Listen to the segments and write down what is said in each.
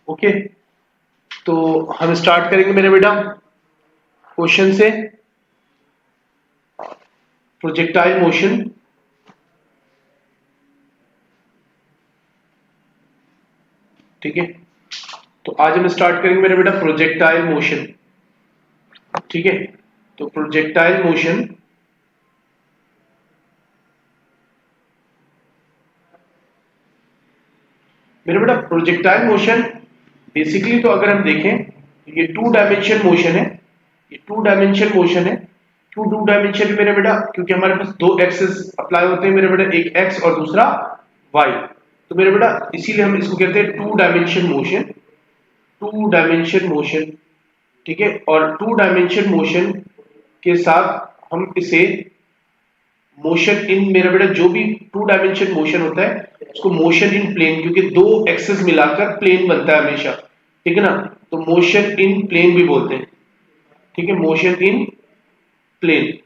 Okay, तो हम start करेंगे मेरे बेटा क्वेश्चन से। प्रोजेक्टाइल मोशन, ठीक है। तो आज हम स्टार्ट करेंगे मेरे बेटा प्रोजेक्टाइल मोशन, ठीक है। तो प्रोजेक्टाइल मोशन मेरे बेटा, प्रोजेक्टाइल मोशन बेसिकली तो अगर हम देखें तो ये टू डायमेंशन मोशन है। ये टू डायमेंशन मोशन है। क्यों टू डायमेंशन मेरे बेटा? क्योंकि हमारे पास दो एक्सेस अप्लाई होते हैं मेरे बेटा, एक एक्स और दूसरा वाई। तो मेरे बेटा इसीलिए हम इसको कहते हैं two dimension motion, two dimension motion, ठीक है। और टू डायमेंशन मोशन के साथ हम इसे मोशन इन, मेरा बेटा जो भी टू डायमेंशन मोशन होता है उसको मोशन इन प्लेन, क्योंकि दो एक्सेस मिलाकर प्लेन बनता है हमेशा, ठीक है ना। तो मोशन इन प्लेन भी बोलते हैं, ठीक है, मोशन इन प्लेन।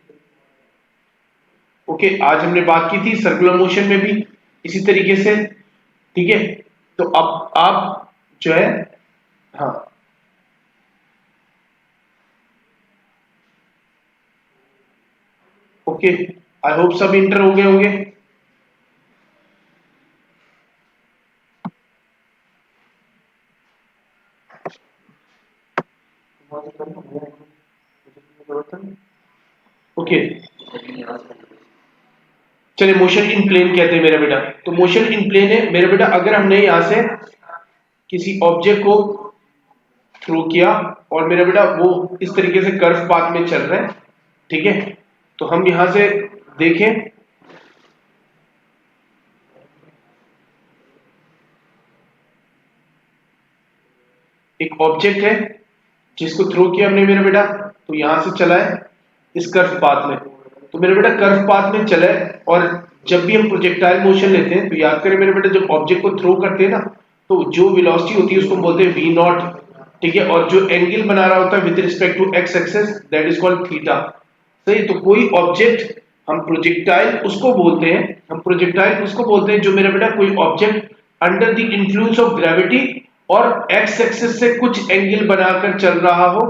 ओके, आज हमने बात की थी सर्कुलर मोशन में भी इसी तरीके से, ठीक है। तो अब आप जो है, हाँ, ओके, आई होप सब इंटर हो गए होंगे। ओके, चलिए मोशन इन प्लेन कहते हैं मेरा बेटा। तो मोशन इन प्लेन है मेरा बेटा, अगर हमने यहां से किसी ऑब्जेक्ट को थ्रो किया और मेरा बेटा वो इस तरीके से कर्व पाथ में चल रहा है, ठीक है। तो हम यहां से देखें, एक ऑब्जेक्ट है जिसको थ्रो किया हमने मेरा बेटा, तो यहां से चला है इस कर्व पाथ में। तो मेरा बेटा कर्व पाथ में चला है, और जब भी हम प्रोजेक्टाइल मोशन लेते हैं तो याद करें मेरे बेटा, जब ऑब्जेक्ट को थ्रो करते हैं ना, तो जो वेलोसिटी होती है उसको हम बोलते हैं वी नॉट, ठीक है। और जो एंगल बना रहा होता है with respect to X axis, that is called theta. सही। तो कोई ऑब्जेक्ट हम प्रोजेक्टाइल उसको बोलते हैं, हम प्रोजेक्टाइल उसको बोलते हैं जो मेरा बेटा कोई object under the influence of gravity और एक्स एक्सिस से कुछ एंगल बनाकर चल रहा हो,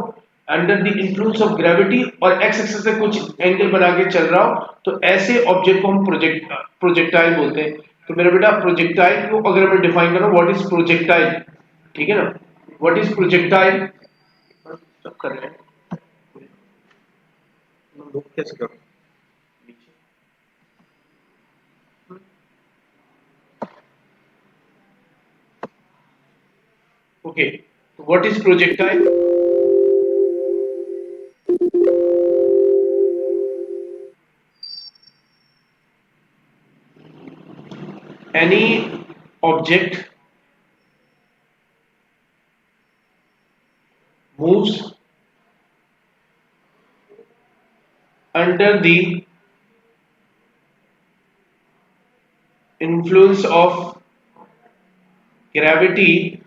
under the influence of gravity और एक्स एक्सिस से कुछ एंगल बना के चल रहा हो, तो ऐसे ऑब्जेक्ट को हम प्रोजेक्टाइल बोलते हैं। तो मेरा बेटा प्रोजेक्टाइल को अगर मैं डिफाइन करूं, व्हाट इज प्रोजेक्टाइल, ठीक है ना, व्हाट इज प्रोजेक्टाइल, सब कर रहे हैं कैसे करो। Okay, what is projectile? Any object moves under the influence of gravity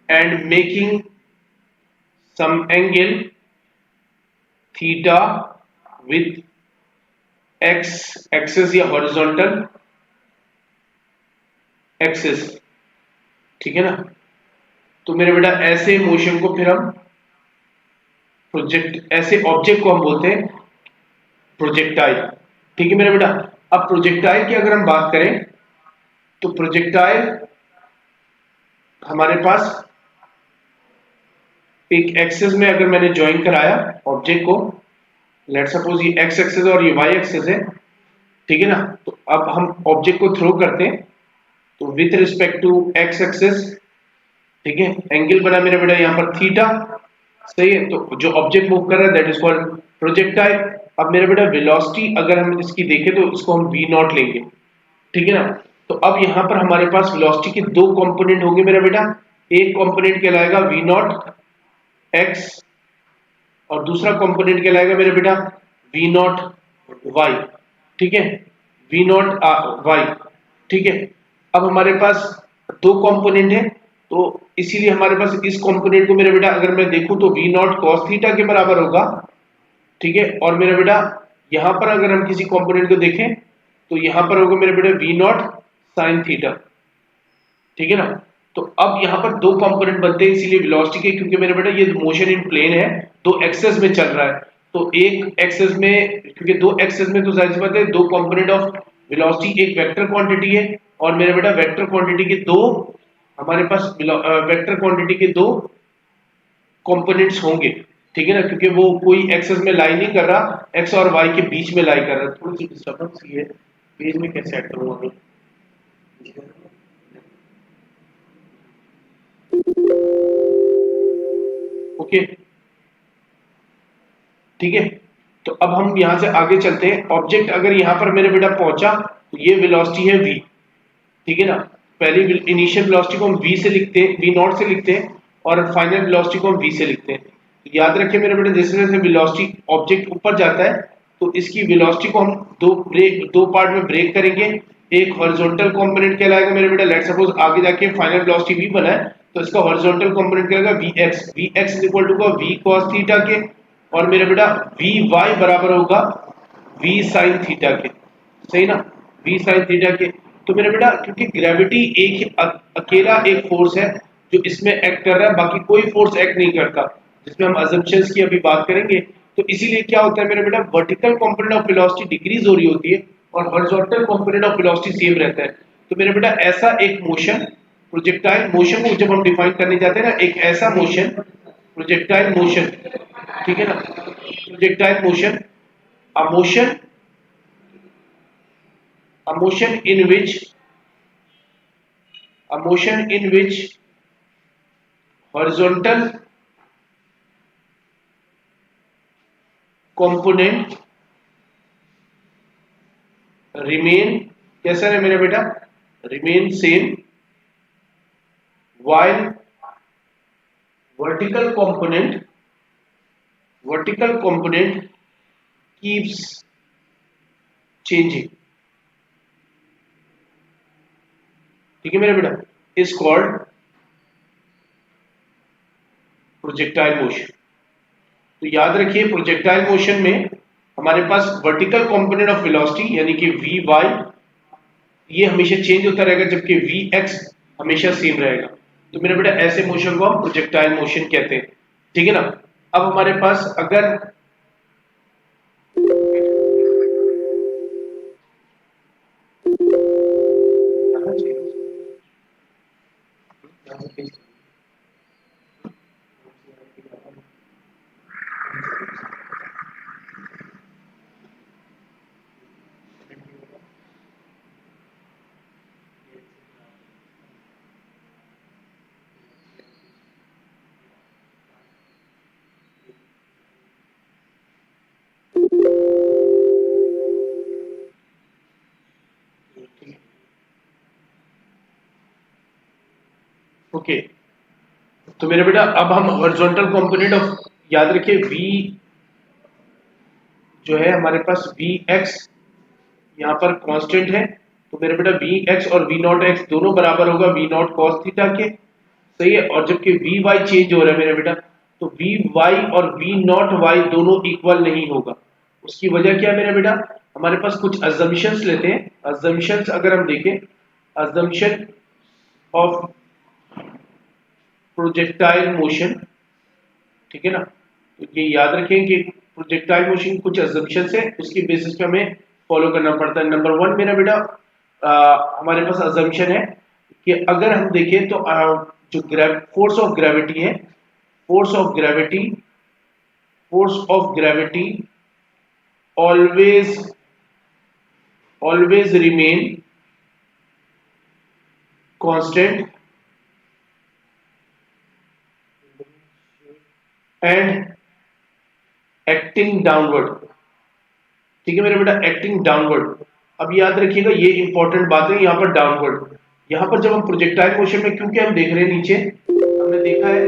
and making some angle theta with x axis या horizontal axis, ठीक है ना। तो मेरे बेटा ऐसे मोशन को फिर हम ऐसे ऑब्जेक्ट को हम बोलते हैं प्रोजेक्टाइल, ठीक है मेरा बेटा। अब प्रोजेक्टाइल की अगर हम बात करें तो प्रोजेक्टाइल हमारे पास एक एक्सेस में अगर मैंने ज्वाइन कराया ऑब्जेक्ट को, लेट सपोज ये एक्स एक्सेस और ये वाई एक्सेस है, ठीक है ना। तो अब हम ऑब्जेक्ट को थ्रो करते हैं, तो with respect to X axis, ठीक है, एंगल बना मेरा बेटा यहाँ पर थीटा, सही है। तो जो ऑब्जेक्ट मूव कर रहा है दैट इज कॉल्ड प्रोजेक्टाइल। अब मेरा बेटा वेलोसिटी अगर हम इसकी देखें तो इसको हम वी नॉट लेंगे, ठीक है ना। तो अब यहाँ पर हमारे पास वेलोसिटी के दो कंपोनेंट होंगे मेरा बेटा, एक कंपोनेंट कहलाएगा वी नॉट एक्स और दूसरा कंपोनेंट कहलाएगा मेरे बेटा वी नॉट वाई, ठीक है, वी नॉट वाई, ठीक है। अब हमारे पास दो कंपोनेंट है, तो इसीलिए हमारे पास इस कंपोनेंट को मेरे बेटा अगर मैं देखूं तो वी नॉट कॉस थीटा के बराबर होगा, ठीक है। और मेरा बेटा यहां पर अगर हम किसी कंपोनेंट को देखें तो यहां पर होगा मेरे बेटा वी नॉट साइन थीटा, ठीक है ना। तो अब यहाँ पर दो कंपोनेंट बनते हैं इसीलिए वेलोसिटी के, क्योंकि मेरे बेटा ये मोशन इन प्लेन है, दो एक्सेस में चल रहा है। तो एक एक्सेस में, क्योंकि दो एक्सेस में तो जाहिर सी बात है दो कंपोनेंट ऑफ वेलोसिटी, एक वेक्टर क्वांटिटी है और मेरे बेटा वेक्टर क्वांटिटी के दो, हमारे पास वेक्टर क्वांटिटी के दो कंपोनेंट्स होंगे, ठीक है ना, क्योंकि वो कोई एक्सेस में लाई नहीं कर रहा, एक्स और वाई के बीच में लाई कर रहा है। थोड़ी सी डिस्टर्बेंस है, पेज में कैसे सेट करूंगा मैं। ओके, ठीक है। तो अब हम यहां से आगे चलते हैं। ऑब्जेक्ट अगर यहां पर मेरे बेटा पहुंचा तो ये वेलोसिटी है v, ठीक है ना। पहली इनिशियल वेलोसिटी को हम v से लिखते हैं, v नॉट से लिखते हैं, और फाइनल वेलोसिटी को हम v से लिखते हैं। तो याद रखिए मेरे बेटे, जैसे जैसे वेलोसिटी ऑब्जेक्ट ऊपर जाता है तो इसकी वेलोसिटी को हम दो पार्ट में ब्रेक करेंगे। एक हॉरिजॉन्टल कंपोनेंट कहलाएगा मेरे बेटा, लेट्स सपोज आगे जाके फाइनल वेलोसिटी v बना है तो इसका हॉरिजॉन्टल कंपोनेंट कहलाएगा vx, vx is equal to का v cos थीटा के, और मेरे बेटा vy बराबर होगा v sin थीटा के, सही ना, v sin थीटा के। तो मेरे बेटा क्योंकि ग्रेविटी एक अकेला एक फोर्स है जो इसमें एक्ट कर रहा है, बाकी कोई फोर्स एक्ट नहीं करता, जिसमें हम अजम्पशंस की अभी बात करेंगे। तो इसीलिए क्या होता है मेरे बेटा, vertical component of velocity decrease हो रही होती है और horizontal component of velocity same रहता है। तो मेरे बेटा ऐसा एक मोशन, प्रोजेक्टाइल मोशन को जब हम डिफाइन करने जाते हैं ना, एक ऐसा मोशन, प्रोजेक्टाइल मोशन, ठीक है ना, projectile motion, a motion, a motion in which, a motion in which horizontal component remain, कैसा है मेरा बेटा, remain same while vertical component, vertical component keeps changing, ठीक है मेरा बेटा, is called प्रोजेक्टाइल मोशन। तो याद रखिए प्रोजेक्टाइल मोशन में हमारे पास वर्टिकल कंपोनेंट ऑफ वेलोसिटी यानी कि वी वाई ये हमेशा चेंज होता रहेगा, जबकि वी एक्स हमेशा सेम रहेगा। तो मेरे बेटा ऐसे मोशन को हम प्रोजेक्टाइल मोशन कहते हैं, ठीक है ना। अब हमारे पास अगर ओके, तो मेरे बेटा अब हम हॉरिजॉन्टल कंपोनेंट ऑफ, याद रखिए v जो है हमारे पास वी एक्स यहाँ पर कांस्टेंट है, तो मेरे बेटा वी एक्स और वी नॉट एक्स दोनों बराबर होगा वी नॉट कॉस थीटा के, सही है। और जबकि वी वाई चेंज हो रहा है मेरे बेटा, तो वी वाई और वी नॉट वाई दोनों इक्वल नहीं होगा। उसकी वजह क्या है मेरे बेटा, हमारे पास कुछ अजम्पशंस लेते हैं। अजम्पशंस अगर हम देखें, अजम्पशन ऑफ प्रोजेक्टाइल मोशन, ठीक है ना। तो ये याद रखें कि प्रोजेक्टाइल मोशन कुछ अजम्पशंस है, उसकी बेसिस पे हमें फॉलो करना पड़ता है। नंबर वन मेरा बेटा हमारे पास अजम्पशन है कि अगर हम देखें तो जो फोर्स ऑफ ग्रेविटी है, force of gravity, force of gravity always always remain constant and acting downward, ठीक है मेरे बेटा, एक्टिंग डाउनवर्ड। अब याद रखिएगा ये इंपॉर्टेंट बात है, यहाँ पर डाउनवर्ड, यहाँ पर जब हम प्रोजेक्टाइल मोशन में, क्योंकि हम देख रहे हैं नीचे, हमने देखा है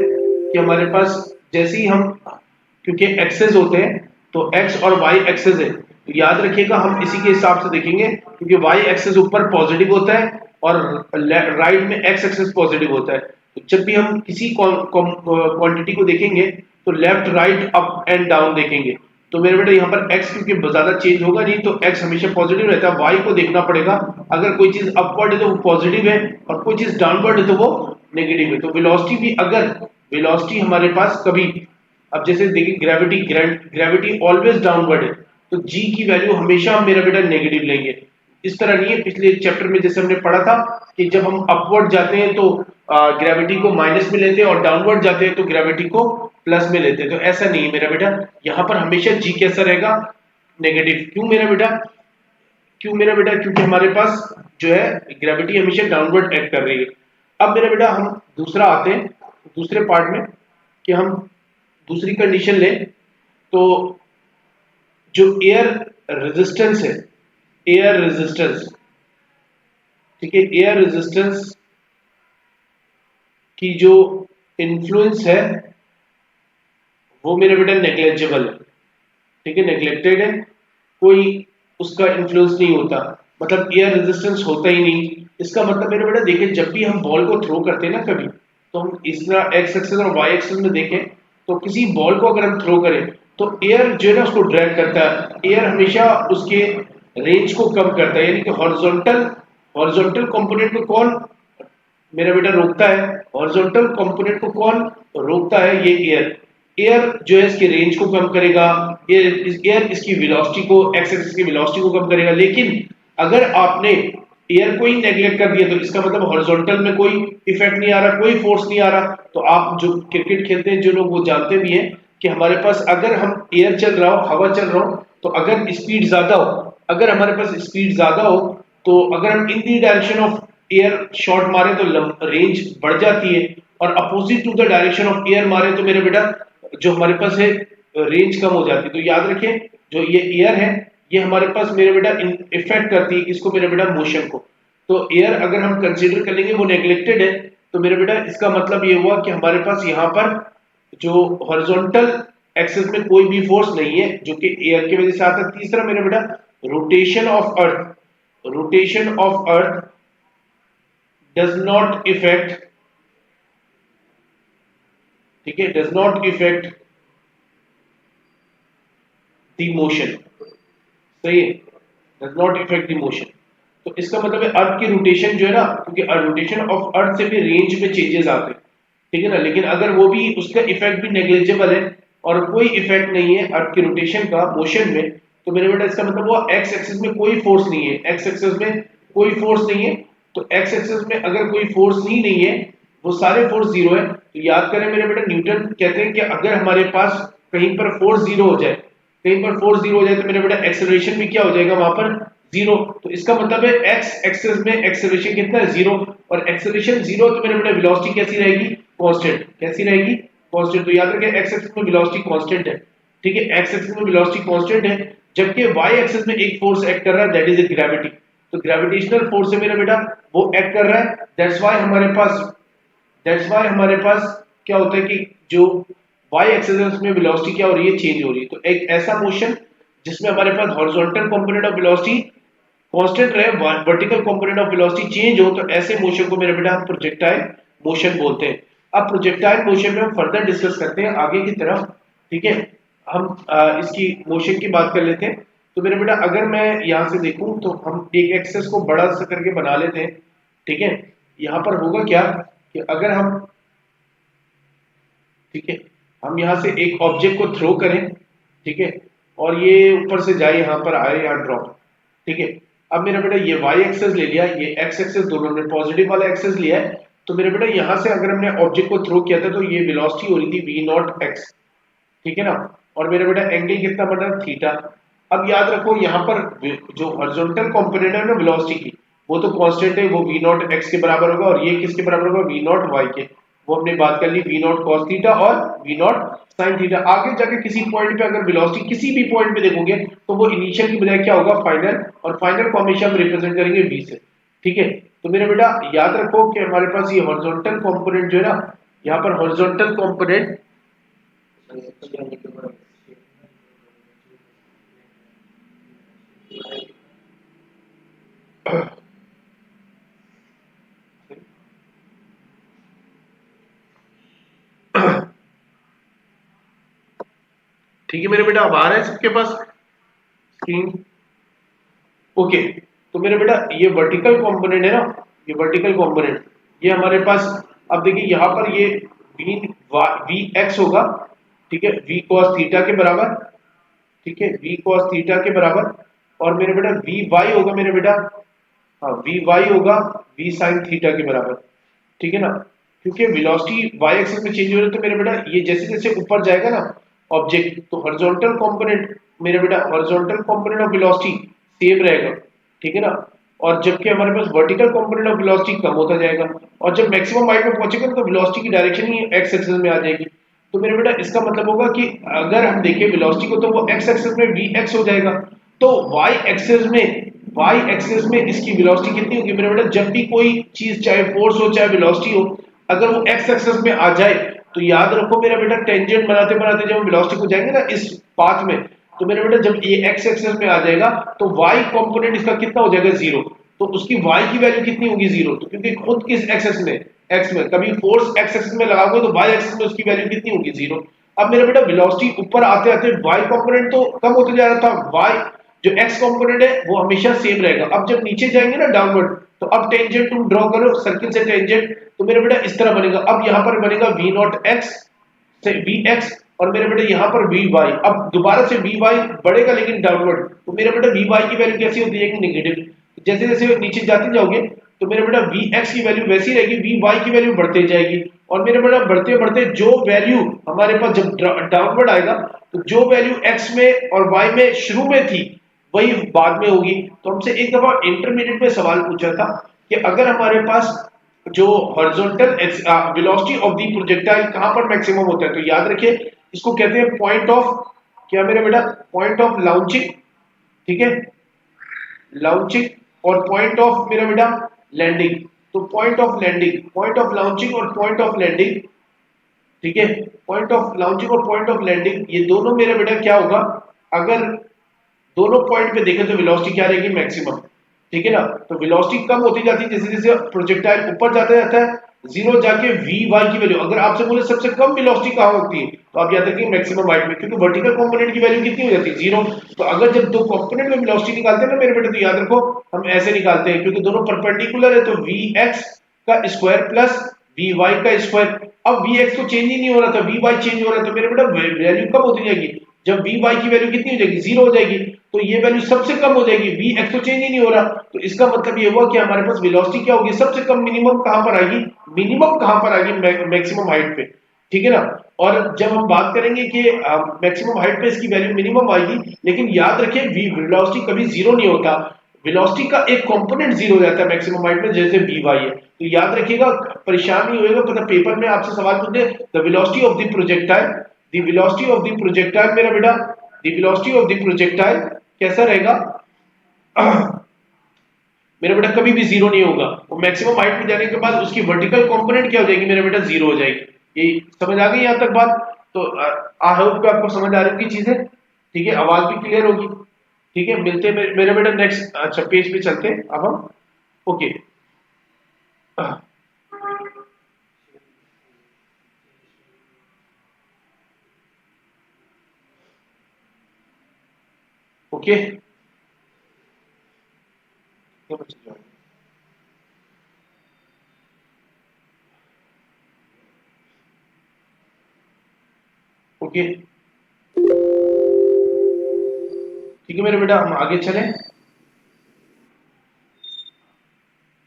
कि हमारे पास जैसे ही हम, क्योंकि एक्सेस होते हैं तो एक्स और वाई एक्सेस है, तो याद रखिएगा हम इसी के हिसाब से देखेंगे, क्योंकि वाई एक्सेस ऊपर पॉजिटिव होता है और राइट में एक्स एक्सेस पॉजिटिव होता है। तो जब भी हम किसी क्वांटिटी को देखेंगे तो left right up and down देखेंगे, तो मेरे बेटा यहाँ पर x क्योंकि ज्यादा चेंज होगा नहीं, तो x हमेशा पॉजिटिव रहता है। y को देखना पड़ेगा, अगर कोई चीज अपवर्ड है तो वो पॉजिटिव है और कोई चीज डाउनवर्ड है तो वो नेगेटिव है। तो वेलोसिटी भी, अगर वेलोसिटी हमारे पास कभी, अब जैसे देखिए ग्रेविटी, ग्रेविटी ऑलवेज डाउनवर्ड है, तो g की वैल्यू हमेशा हम मेरा बेटा नेगेटिव लेंगे। इस तरह नहीं है, पिछले चैप्टर में जैसे हमने पढ़ा था कि जब हम अपवर्ड जाते हैं तो ग्रेविटी को माइनस में लेते हैं और डाउनवर्ड जाते हैं तो ग्रेविटी को प्लस में लेते हैं। तो ऐसा नहीं है मेरा बेटा, यहाँ पर हमेशा जी कैसा रहेगा, नेगेटिव। क्यों मेरा बेटा, क्योंकि हमारे पास जो है ग्रेविटी हमेशा डाउनवर्ड एक्ट कर रही है। अब मेरा बेटा हम दूसरा आते हैं दूसरे पार्ट में, कि हम दूसरी कंडीशन लें। तो जो एयर रेजिस्टेंस है, एयर रेजिस्टेंस, ठीक है, एयर रेजिस्टेंस की जो इन्फ्लुएंस है वो मेरा बेटा नेग्लेजिबल है, ठीक है, नेग्लेक्टेड है, कोई उसका इन्फ्लुएंस नहीं होता, मतलब एयर रेजिस्टेंस होता ही नहीं। इसका मतलब मेरा बेटा देखिए, जब भी हम बॉल को थ्रो करते हैं ना कभी, तो हम इस तरह एक्स एक्सिस और वाई एक्सिस में देखें, तो किसी बॉल को अगर हम थ्रो करें तो एयर जो है ना उसको ड्रैग करता है, एयर हमेशा उसके रेंज को कम करता है, यानी कि हॉरिजॉन्टल हॉरिजॉन्टल कंपोनेंट को कौन मेरा बेटा रोकता है, हॉरिजॉन्टल कंपोनेंट को कौन रोकता है, ये एयर। एयर जो है इसकी रेंज को कम करेगा, एयर इसकी वेलोसिटी को, एक्स एक्सिस की वेलोसिटी को कम करेगा। लेकिन अगर आपने एयर को ही नेग्लेक्ट कर दिया तो इसका मतलब हॉरिजॉन्टल में कोई इफेक्ट नहीं आ रहा, कोई फोर्स नहीं आ रहा। तो आप जो क्रिकेट खेलते हैं जो लोग, वो जानते भी हैं कि हमारे पास अगर हम एयर चल रहा हो, हवा चल रहा हो, तो अगर स्पीड ज्यादा हो, अगर हमारे पास स्पीड ज्यादा हो, तो अगर हम in the direction of air shot मारे तो रेंज बढ़ जाती है, और opposite to the direction of air मारे तो मेरे बेटा जो हमारे पास है रेंज कम हो जाती है। तो याद रखें, जो ये एयर है ये हमारे पास मेरे बेटा इफेक्ट करती है किसको, मेरे बेटा मोशन को। तो एयर अगर हम कंसीडर कर लेंगे वो नेग्लेक्टेड है, तो मेरे बेटा इसका मतलब ये हुआ कि हमारे पास यहाँ पर जो हॉरिजॉन्टल एक्सिस में कोई भी फोर्स नहीं है जो कि एयर की वजह से आता है। तीसरा मेरे बेटा, rotation of earth, rotation of earth does not affect, ठीक है, does not affect the motion, सही है, does not affect the motion। तो इसका मतलब है अर्थ की रोटेशन जो है ना, क्योंकि रोटेशन ऑफ अर्थ से भी रेंज में चेंजेस आते हैं, ठीक है ना। लेकिन अगर वो भी, उसका इफेक्ट भी नेग्लिजिबल है और कोई इफेक्ट नहीं है अर्थ की रोटेशन का मोशन में, तो मेरे बेटा इसका मतलब वो एक्स एक्सिस में कोई फोर्स नहीं है, एक्स एक्सिस में कोई फोर्स नहीं है। तो एक्स एक्सिस में अगर कोई फोर्स ही नहीं है, वो सारे फोर्स जीरो है। तो याद करें मेरे बेटा, न्यूटन कहते हैं कि अगर हमारे पास कहीं पर फोर्स जीरो हो जाए, कहीं पर फोर्स जीरो हो जाए, तो मेरे बेटा एक्सेलरेशन भी क्या हो जाएगा वहां पर, जीरो। तो इसका मतलब है एक्स एक्सिस में एक्सेलरेशन कितना है, जीरो, और एक्सेलरेशन जीरो, तो मेरे बेटा वेलोसिटी कैसी रहेगी, कांस्टेंट। कैसी रहेगी, कांस्टेंट। तो याद रखें एक्स एक्सिस में वेलोसिटी कांस्टेंट है, ठीक है, एक्स एक्सिस में वेलोसिटी कांस्टेंट है, जबकि वाई एक्सिस में एक फोर्स एक्ट कर रहा है, दैट इज ग्रेविटी। तो ग्रेविटेशनल फोर्स है मेरा बेटा, वो एक्ट कर रहा है। दैट्स व्हाई हमारे पास क्या होता है कि जो y एक्सिस में वेलोसिटी क्या हो रही है, चेंज हो रही है। तो एक ऐसा मोशन जिसमें हमारे पास horizontal component of velocity constant रहे, vertical component of velocity change हो, तो ऐसे मोशन को मेरे बेटा हम प्रोजेक्टाइल मोशन बोलते हैं। अब प्रोजेक्टाइल मोशन में हम फर्दर डिस्कस करते हैं आगे की तरफ, ठीक है। हम इसकी मोशन की बात कर लेते हैं। तो मेरे बेटा अगर मैं यहाँ से देखूं तो हम एक एक्सेस को बड़ा सा करके बना लेते हैं, ठीक है। यहाँ पर होगा क्या कि अगर हम, ठीक है, हम यहाँ से एक ऑब्जेक्ट को थ्रो करें, ठीक है, और ये ऊपर से जाए यहाँ पर आए, यहाँ ड्रॉप, ठीक है। अब मेरा बेटा ये y एक्सेस ले लिया, ये x एक्सेस, दोनों ने पॉजिटिव वाला एक्सेस लिया है। तो मेरे बेटा यहाँ से अगर हमने ऑब्जेक्ट को थ्रो किया था तो ये वेलोसिटी हो रही थी v नॉट x, ठीक है ना। और मेरा बेटा एंगल कितना बना, थीटा। अब याद रखो यहाँ पर जो हॉरिजॉन्टल कंपोनेंट है ना वेलोसिटी की, वो तो कांस्टेंट है, वो v नॉट x के बराबर होगा, और ये किसके बराबर होगा, v नॉट y के। वो हमने बात कर ली v नॉट cos थीटा और v नॉट sin थीटा। आगे जाके किसी पॉइंट पे अगर वेलोसिटी किसी भी पॉइंट पे देखोगे तो वो इनिशियल की बजाय क्या होगा, फाइनल, और फाइनल को हमेशा हम रिप्रेजेंट करेंगे v से, ठीक है। तो मेरे बेटा याद रखो कि हमारे पास ये हॉरिजॉन्टल कंपोनेंट जो है ना, यहाँ पर हॉरिजॉन्टल कंपोनेंट, ठीक है मेरे बेटा, अब आ रहा है सबके पास स्क्रीन? ओके, तो मेरे बेटा ये वर्टिकल कंपोनेंट है ना, ये वर्टिकल कंपोनेंट, ये हमारे पास, अब देखिए यहाँ पर ये वी वी एक्स होगा, ठीक है, वी कॉस थीटा के बराबर, ठीक है, वी कॉस थीटा के बराबर, और मेरे बेटा वी वाई होगा मेरे बेटा, हाँ वी वाई होगा वी साइन थीटा के बराबर, ठीक है ना, क्योंकि वेलोसिटी वाई एक्सिस में चेंज हो रही है, तो मेरे बेटा ये जैसे जैसे ऊपर जाएगा ना ऑब्जेक्ट, तो हॉरिजॉन्टल कंपोनेंट मेरे बेटा, horizontal component of velocity same रहेगा, ठीक है ना, और जबकि हमारे पास वर्टिकल कंपोनेंट ऑफ वेलोसिटी कम होता जाएगा, और जब मैक्सिमम हाइट में पहुंचेगा तो वेलोसिटी की डायरेक्शन ही एक्स एक्सिस में आ जाएगी। तो मेरे बेटा इसका मतलब होगा कि अगर हम देखें वेलोसिटी को, तो वो एक्स एक्सिस में वी एक्स हो जाएगा, तो वाई एक्सिस में, वाई एक्सिस में इसकी वेलोसिटी कितनी होगी मेरे बेटा, जब भी कोई चीज चाहे फोर्स हो चाहे वेलोसिटी हो, अगर वो एक्स एक्सिस में आ जाए, तो याद रखो मेरा बेटा टेंजेंट बनाते बनाते जब हम वेलोसिटी को जाएंगे ना इस पाथ में, तो मेरे बेटा जब ये एक्स एक्सिस में आ जाएगा, तो वाई कंपोनेंट इसका कितना हो जाएगा, जीरो, तो उसकी वाई की वैल्यू कितनी होगी, जीरो, तो क्योंकि खुद किस एक्सिस में, एक्स में, कभी फोर्स एक्स एक्सिस में लगाओगे तो वाई एक्सिस में उसकी वैल्यू कितनी होगी, जीरो। अब मेरा बेटा वेलोसिटी ऊपर आते आते वाई कंपोनेंट तो कम होते जा रहा था, वाई जो एक्स कंपोनेंट है वो हमेशा सेम रहेगा, अब जब नीचे जाएंगे ना डाउनवर्ड, तो अब टेंजेंट तुम ड्रॉ करो सर्किल से टेंजेंट, तो मेरा बेटा इस तरह बनेगा, अब यहाँ पर बनेगा वी नॉट एक्स से वी एक्स, और मेरे बेटे यहाँ पर वी वाई, अब दोबारा से वी वाई बढ़ेगा लेकिन डाउनवर्ड, तो मेरे बेटा वी वाई की वैल्यू कैसी होती है, नेगेटिव, जैसे जैसे नीचे जाते जाओगे, तो मेरे बेटा वी एक्स की वैल्यू वैसी रहेगी, वी वाई की वैल्यू बढ़ते जाएगी, और मेरे बेटा बढ़ते बढ़ते जो वैल्यू हमारे पास जब डाउनवर्ड आएगा, तो जो वैल्यू एक्स में और वाई में शुरू में थी वही बाद में होगी। तो हमसे एक दफा इंटरमीडिएट में सवाल पूछा था कि अगर हमारे पास जो horizontal velocity of the projectile कहां पर मैक्सिमम होता है, तो याद रखिए इसको कहते हैं पॉइंट ऑफ, क्या मेरे बेटा, पॉइंट ऑफ लॉन्चिंग, ठीक है, लॉन्चिंग, और पॉइंट ऑफ मेरा बेटा लैंडिंग, तो point of landing, point of launching और पॉइंट ऑफ लैंडिंग, ठीक है, पॉइंट ऑफ लॉन्चिंग और पॉइंट ऑफ लैंडिंग, ये दोनों मेरा बेटा क्या होगा, अगर दोनों पॉइंट पे देखें तो वेलोसिटी क्या रहेगी, मैक्सिमम, ठीक है ना, तो वेलोसिटी कम होती जाती है जैसे जैसे प्रोजेक्टाइल ऊपर जाता जाता है, जीरो जाके वी वाई की वैल्यू, अगर आपसे बोले सबसे कम वेलोसिटी कहां होती है, तो आप याद रखिए मैक्सिमम हाइट में, क्योंकि वर्टिकल कंपोनेंट की वैल्यू कितनी हो जाती है, जीरो, तो अगर जब दो कंपोनेंट में वेलोसिटी निकालते हैं ना मेरे बेटे, तो याद रखो हम ऐसे निकालते हैं, क्योंकि दोनों परपेंडिकुलर है, तो वी एक्स का स्क्वायर प्लस वी वाई का स्क्वायर, अब वी एक्स तो चेंज ही नहीं हो रहा था, वी वाई चेंज हो रहा है, तो मेरे बेटा वैल्यू कम होती जाएगी, जब वी वाई की वैल्यू कितनी हो जाएगी, जीरो हो जाएगी, तो ये वैल्यू सबसे कम हो जाएगी, वी एक्स तो चेंज ही नहीं हो रहा, तो इसका मतलब ये हुआ कि हमारे पास वेलोसिटी क्या होगी, सबसे कम मिनिमम कहां पर आएगी, मिनिमम कहां पर आएगी, मैक्सिमम हाइट पे, ठीक है ना, और जब हम बात करेंगे कि मैक्सिमम हाइट पे इसकी वैल्यू मिनिमम आएगी, लेकिन याद रखिए वेलोसिटी कभी जीरो नहीं होता, वेलोसिटी का एक कंपोनेंट जीरो हो जाता है मैक्सिमम हाइट में, जैसे वी वाई है, तो याद रखिएगा, परेशान नहीं होएगा, पता पेपर में आपसे सवाल पूछे, the velocity of the projectile, the velocity of the projectile मेरा बेटा, the velocity of the projectile कैसा रहेगा मेरा बेटा कभी भी जीरो नहीं होगा, वो मैक्सिमम हाइट पे जाने के बाद उसकी वर्टिकल कंपोनेंट क्या हो जाएगी मेरा बेटा, जीरो हो जाएगी। ये समझ आ गई यहां तक बात? तो आई होप कि आपको समझ आ रही होगी चीजें, ठीक है, आवाज भी क्लियर होगी, ठीक है, मिलते हैं मेरे बेटा नेक्स्ट, अच्छा पेज पे चलते हैं अब हम, ओके, ओके, ओके, ठीक है मेरे बेटा, हम आगे चलें,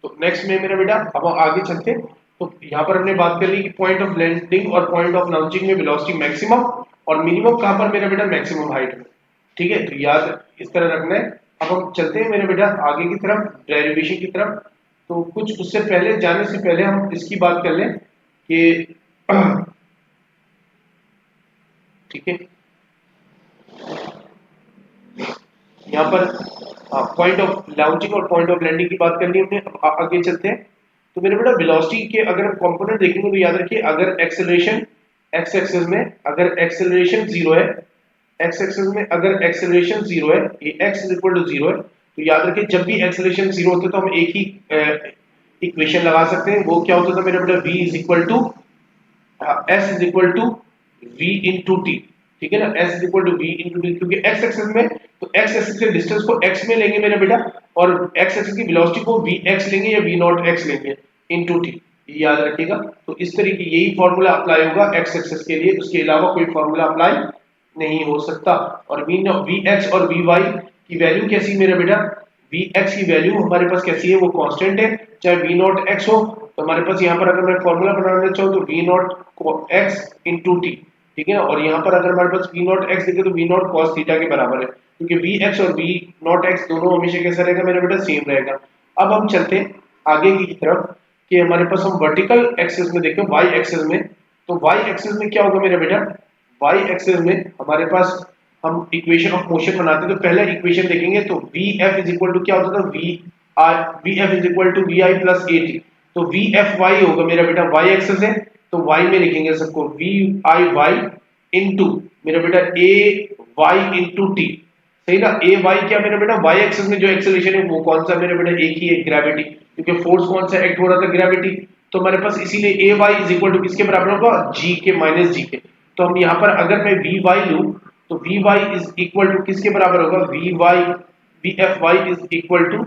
तो नेक्स्ट में मेरा बेटा अब हम आगे चलते हैं, तो यहाँ पर हमने बात कर ली कि पॉइंट ऑफ लैंडिंग और पॉइंट ऑफ लॉन्चिंग में वेलोसिटी मैक्सिमम और मिनिमम कहां पर मेरा बेटा, मैक्सिमम हाइट में, ठीक है, तो याद इस तरह रखना है। अब हम चलते हैं मेरे बेटा आगे की तरफ, डेरिवेशन की तरफ, तो कुछ उससे पहले जाने से पहले हम इसकी बात कर लें कि ठीक है, यहाँ पर पॉइंट ऑफ लॉन्चिंग और पॉइंट ऑफ लैंडिंग की बात कर ली हमने, आगे चलते हैं। तो मेरे बेटा वेलोसिटी के अगर हम कंपोनेंट देखेंगे तो याद रखिए, अगर एक्सेलरेशन एक्स एक्सिस में अगर एक्सेलरेशन जीरो है, एक्स एक्सिस में अगर एक्सेलरेशन जीरो है, ये X is equal to zero है, तो याद रखिए जब भी एक्सेलरेशन जीरो होता है तो हम एक ही इक्वेशन लगा सकते हैं, वो क्या होता था मेरे बेटा, v is equal to S is equal to V into T, ठीक है ना, s is equal to v into T, क्योंकि x एक्सिस में तो x एक्सिस से डिस्टेंस को x में लेंगे मेरा बेटा, और x एक्सिस की वेलोसिटी को vx लेंगे या v नॉट x लेंगे इंटू टी, याद रखिएगा। तो इस तरीके यही फॉर्मूला अप्लाई होगा x एक्सिस के लिए, उसके अलावा कोई फॉर्मूला अप्लाई नहीं हो सकता। और vx और vy की वैल्यू कैसी मेरा बेटा, vx की वैल्यू हमारे पास कैसी है, वो कांस्टेंट है, चाहे v नॉट x हो। तो हमारे पास यहाँ पर अगर मैं फॉर्मूला बनाना चाहूँ तो v naught x into T, ठीक है ना, और यहाँ पर अगर हमारे पास v नॉट x देखे तो v नॉट cos थीटा के बराबर है, क्योंकि vx और v नॉट x दोनों हमेशा कैसा रहेगा मेरा बेटा, सेम रहेगा। अब हम चलते हैं आगे की तरफ कि हमारे पास हम वर्टिकल एक्सिस में देखें, y एक्सिस में, तो y एक्सिस में क्या होगा मेरा बेटा, y एक्सिस में हमारे पास हम इक्वेशन ऑफ मोशन बनाते हैं। तो पहले इक्वेशन देखेंगे तो vf इज इक्वल टू क्या होता था, vf is equal to vi plus at, तो vfy होगा मेरा बेटा, y एक्सिस है तो y में लिखेंगे सबको viy इनटू मेरा बेटा ay इनटू t, सही ना। ay क्या मेरा बेटा, y एक्सिस में जो एक्सेलरेशन है वो कौन सा मेरा बेटा, एक ही है, ग्रेविटी, क्योंकि फोर्स कौन सा एक्ट हो रहा था, ग्रेविटी। तो हमारे पास इसीलिए ay इज इक्वल टू किसके बराबर होगा, g के माइनस g के। तो हम यहाँ पर अगर मैं vy लूं तो vy इज इक्वल टू किसके बराबर होगा, vfy is equal to,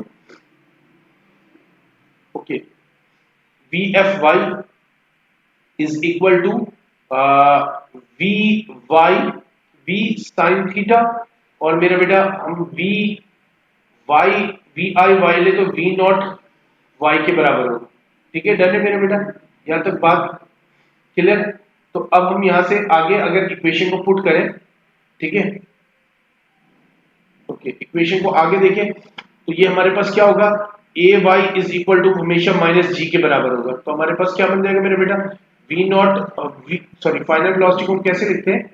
okay, vfy is equal to v sin theta, और मेरा बेटा हम vi ले तो v नॉट y के बराबर होगा, ठीक है, डन है मेरा बेटा, यहाँ तक बात क्लियर। तो अब हम यहाँ से आगे अगर इक्वेशन को पुट करें, ठीक है, ओके, इक्वेशन को आगे देखें तो ये हमारे पास क्या होगा, ए वाई इज इक्वल टू हमेशा माइनस जी के बराबर होगा। तो हमारे पास क्या बन जाएगा मेरे बेटा, we naught sorry final velocity को हम कैसे लिखते हैं,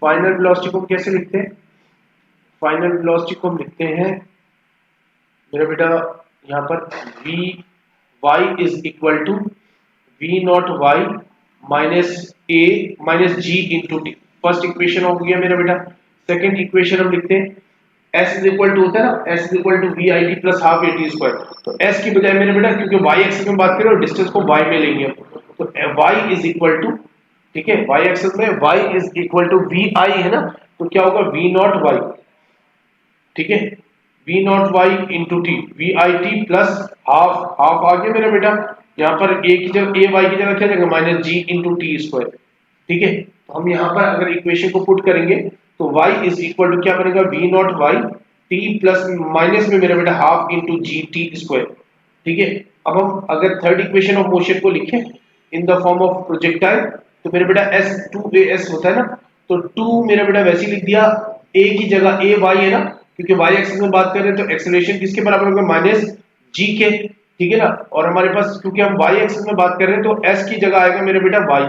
फाइनल वेलोसिटी को हम कैसे लिखते हैं, फाइनल वेलोसिटी को हम लिखते हैं मेरा बेटा यहाँ पर V Y is equal to we not Y minus A minus G into T. First equation हो गया मेरा बेटा। सेकेंड इक्वेशन हम लिखते हैं s इज इक्वल टू होता है ना, s is equal to V I T plus half A T square. तो s की बजाय मेरे बेटा, क्योंकि y एक्सिस में बात करें और डिस्टेंस को y में लेंगे, तो y इज इक्वल टू, ठीक है, y एक्सिस में y is equal to V I है ना, तो क्या होगा वी नॉट y, ठीक है, we not y into t, v I T plus half, half आ गया मेरा बेटा, यहाँ पर ए की जगह ए वाई की जगह क्या जाएगा, minus G into T square, ठीक है। तो हम यहाँ पर अगर इक्वेशन को पुट करेंगे तो y इज इक्वल टू क्या बनेगा, V not Y T plus minus में मेरा बेटा half into G T square, ठीक है। अब हम अगर थर्ड इक्वेशन ऑफ मोशन को लिखें in the form of projectile, तो मेरा बेटा एस टू ए एस होता है ना, तो टू मेरा बेटा वैसे ही लिख दिया, ए की जगह ए वाई है ना, क्योंकि y एक्सिस में बात कर रहे हैं तो एक्सेलरेशन किसके बराबर होगा, माइनस जी के, ठीक है ना। और हमारे पास क्योंकि हम y एक्सिस में बात कर रहे हैं तो s की जगह आएगा मेरे बेटा y,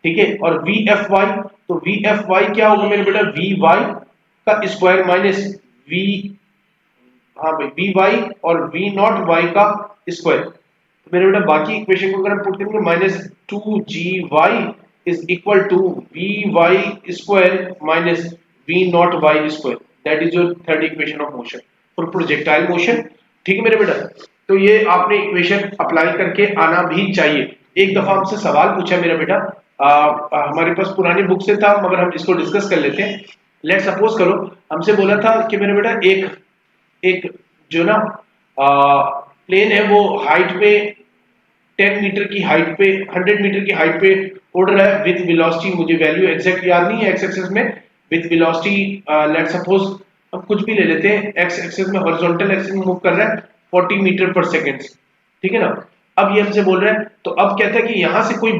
ठीक है, और vfy, तो vfy क्या होगा मेरे बेटा, vy का स्क्वायर माइनस v, हाँ भाई vy और v नॉट y का स्क्वायर। तो मेरे बेटा बाकी इक्वेशन को अगर हम पुट करेंगे, minus two G Y is equal to V Y square minus we not Y square, that is your third equation of motion for projectile motion, ठीक है मेरे बेटा। तो ये आपने इक्वेशन अप्लाई करके आना भी चाहिए। एक दफा हमसे सवाल पूछा मेरा बेटा, हमारे पास पुरानी बुक से था, मगर हम इसको डिस्कस कर लेते हैं। लेट सपोज करो हमसे बोला था कि मेरे बेटा एक जो ना प्लेन है वो हाइट पे 10 मीटर की हाइट पे 100 मीटर की हाइट पे उड़ रहा है विद वेलोसिटी, मुझे वैल्यू एग्जैक्ट याद नहीं है एक्स एक्सिस में, विद वेलोसिटी लेट सपोज हम कुछ भी ले लेते हैं, एक्स एक्सिस में हॉरिजॉन्टल एक्सिस में मूव कर रहा है 40 मीटर पर सेकंड, ठीक है ना। अब ये हमसे बोल रहा है, तो अब कहता है कि यहां से कोई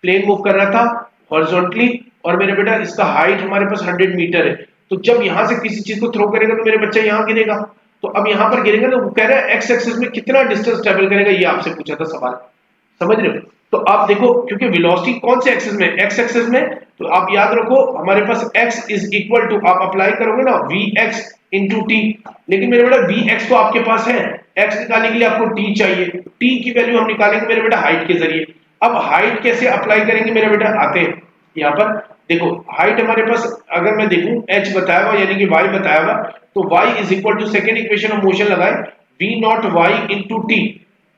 प्लेन मूव कर रहा था हॉरिजॉन्टली, और मेरे बेटा इसका हाइट हमारे पास 100 मीटर है, तो जब यहां से किसी चीज को थ्रो करेगा तो मेरे बच्चा यहां गिरेगा, तो अब यहां पर गिरेगा तो वो कह रहा है एक्स एक्सिस में कितना डिस्टेंस ट्रेवल करेगा, ये आपसे पूछा था सवाल, समझ रहे हो। तो आप देखो क्योंकि वेलोसिटी कौन से एक्सिस में, एक्स एक्सिस में, तो आप याद रखो हमारे पास x इज इक्वल टू, आप अप्लाई करोगे ना vx इंटू टी, लेकिन मेरे बेटा vx तो आपके पास है, x निकालने के लिए आपको t चाहिए, t की वैल्यू हम निकालेंगे मेरे बेटा हाइट के जरिए। अब हाइट कैसे अप्लाई करेंगे मेरे बेटा, आते हैं यहाँ पर देखो, हाइट हमारे पास अगर मैं देखूं h बताया हुआ यानी कि y बताया हुआ, तो y is equal to second equation of motion लगाए v naught y into T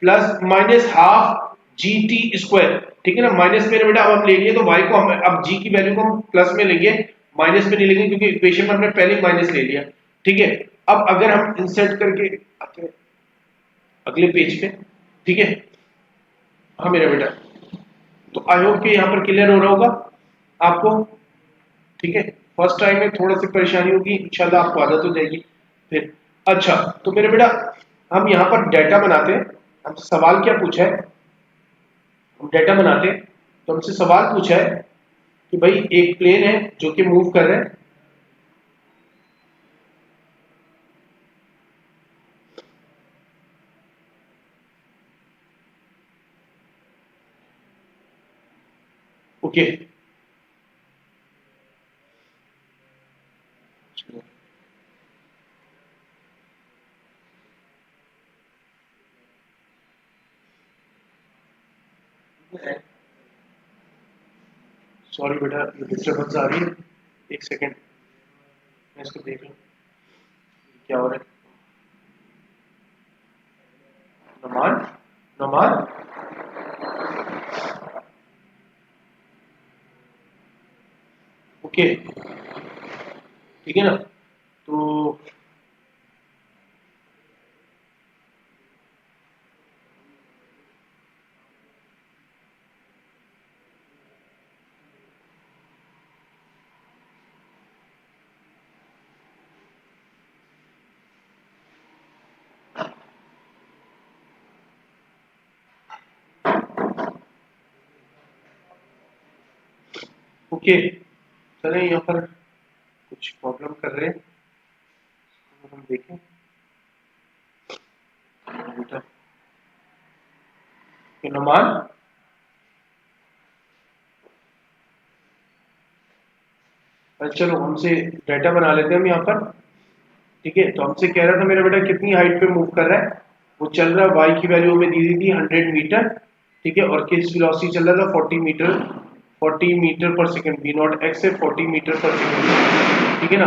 plus minus half G T square, ठीक है ना, माइनस मेरे बेटा अब हम ले लिए तो y को हम अब g की वैल्यू को हम प्लस में लेंगे माइनस में नहीं लेंगे क्योंकि इक्वेशन में हमने पहले ही माइनस ले लिया, ठीक है। अब अगर हम इंसर्ट करके आते हैं अगले पेज पे, ठीक है, हाँ मेरा बेटा, तो आई होप कि यहाँ पर क्लियर हो रहा होगा आपको, ठीक है। फर्स्ट टाइम में थोड़ा सी परेशानी होगी, इंशाल्लाह आपको आदत हो जाएगी फिर। अच्छा, तो मेरे बेटा हम यहाँ पर डाटा बनाते हैं। हमसे सवाल क्या पूछा है, हम डाटा बनाते हैं तो हमसे सवाल पूछा है कि भाई एक प्लेन है जो कि मूव कर रहा है, ओके। सॉरी बेटा, ये डिस्टर्बेंस आ रही है, एक सेकेंड मैं इसको देख लूँ क्या हो रहा है। नमान, नमान, ओके, ठीक है ना। तो ओके, चलें यहाँ पर कुछ प्रॉब्लम कर रहे हैं, तो हम देखें बेटा। तो नमान, चलो हमसे डाटा बना लेते हैं हम यहाँ पर, ठीक है। तो हमसे कह रहा था मेरा बेटा कितनी हाइट पे मूव कर रहा है, वो चल रहा है वाई की वैल्यू हमें दी हुई थी 100 मीटर, ठीक है, और किस वेलोसिटी चल रहा था 40 मीटर, 40 मीटर पर सेकंड, बी नॉट एक्स से 40 मीटर पर सेकंड, ठीक है ना।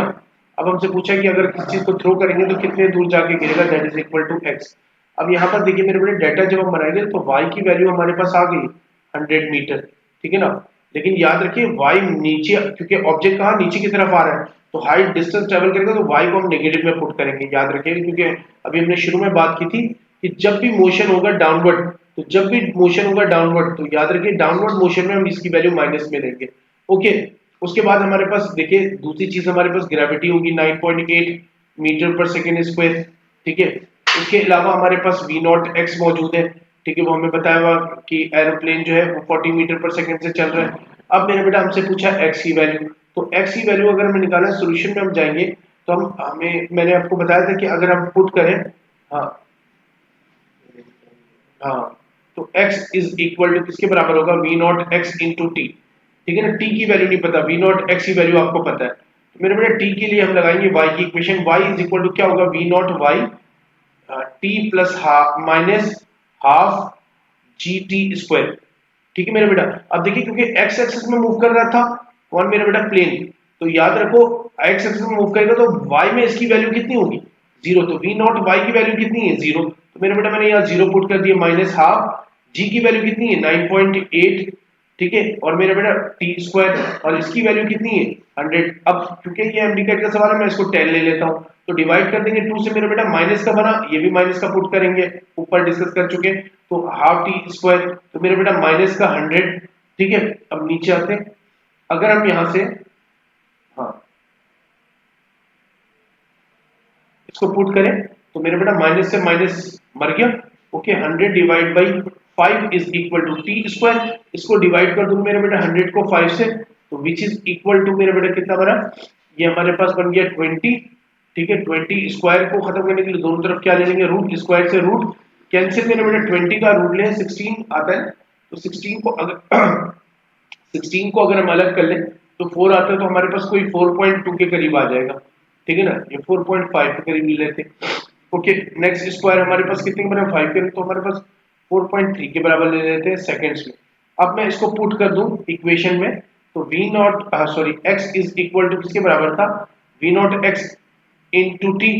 अब हमसे पूछा कि अगर किसी चीज को थ्रो करेंगे तो कितने दूर जाके गिरेगा, that is equal to X. अब यहाँ पर देखिए मेरे बेटे डाटा जब हम बनाएंगे तो वाई की वैल्यू हमारे पास आ गई 100 मीटर, ठीक है ना। लेकिन याद रखिए वाई नीचे, क्योंकि ऑब्जेक्ट कहाँ नीचे की तरफ आ रहा है, तो हाइट डिस्टेंस ट्रेवल करेगा तो वाई को हम नेगेटिव में पुट करेंगे, याद रखिएगा, क्योंकि अभी हमने शुरू में बात की थी कि जब भी मोशन होगा डाउनवर्ड, तो जब भी मोशन होगा डाउनवर्ड, तो याद रखिए डाउनवर्ड मोशन में हम इसकी वैल्यू माइनस में लेंगे, ओके। उसके बाद हमारे पास देखिए दूसरी चीज हमारे पास ग्रेविटी होगी 9.8 मीटर पर सेकेंड स्क्वायर, ठीक है। उसके अलावा हमारे पास वी नॉट एक्स मौजूद है, ठीक है, वो हमें बताया हुआ कि एरोप्लेन जो है वो 40 मीटर पर सेकंड से चल रहा है। अब मेरे बेटा हमसे पूछा एक्स की वैल्यू, तो एक्स की वैल्यू अगर हमें निकालना है सोल्यूशन में हम जाएंगे, तो हम हमें मैंने आपको बताया था कि अगर हम पुट करें, हाँ हाँ, तो x इज इक्वल टू किसके बराबर होगा, V not x into T, ठीक है ना। t की वैल्यू नहीं पता, वी नॉट एक्स की वैल्यू आपको पता है, तो मेरे बेटा t के लिए हम लगाएंगे y की equation, y is equal to क्या होगा, V not Y T plus half minus half G T square, ठीक है मेरे बेटा। अब देखिए क्योंकि एक्स एक्सिस में मूव कर रहा था कौन मेरा बेटा, प्लेन, तो याद रखो एक्स एक्सिस में मूव करेगा तो वाई में इसकी वैल्यू कितनी होगी, जीरो, तो वी नॉट वाई की वैल्यू कितनी है, जीरो, तो मेरा बेटा मैंने यहाँ जीरो पुट कर दिया, माइनस हाफ जी की वैल्यू कितनी है 9.8, ठीक है, और मेरा बेटा टी स्क्वायर, और इसकी वैल्यू कितनी है 100। अब क्योंकि ये एमडीकैट का सवाल है मैं इसको 10 ले लेता हूँ, तो डिवाइड कर देंगे 2 से, मेरा बेटा माइनस का बना, ये भी माइनस का पुट करेंगे, ऊपर डिस्कस कर चुके, तो हाफ टी स्क्वायर, तो मेरे बेटा माइनस का 100, ठीक है। अब नीचे आते हैं, अगर हम यहां से, हाँ, इसको पुट करें तो मेरे बेटा माइनस से माइनस मर गया, okay, 100 divide by 5 is equal to T square, इसको डिवाइड कर दूं मेरे बेटा 100 को 5 से, तो विच इज इक्वल टू मेरा बेटा कितना बना, ये हमारे पास बन गया 20, ठीक है। 20 स्क्वायर को खत्म करने के लिए दोनों तरफ क्या ले लेंगे, रूट, स्क्वायर से रूट कैंसिल, मेरे बेटा 20 का रूट ले 16 आता है, तो 16 को अगर 16 को अगर हम अलग कर लें तो 4 आता है, तो हमारे पास कोई 4.2 के करीब आ जाएगा, ठीक है ना, ये 4.5 के करीब ले लेते हैं, ओके। नेक्स्ट स्क्वायर हमारे पास कितने बना 5 के, तो हमारे पास 4.3 के बराबर ले लेते हैं सेकंड्स में। अब मैं इसको पुट कर दूं इक्वेशन में, तो we naught sorry X is equal to किसके बराबर था, V not x into T,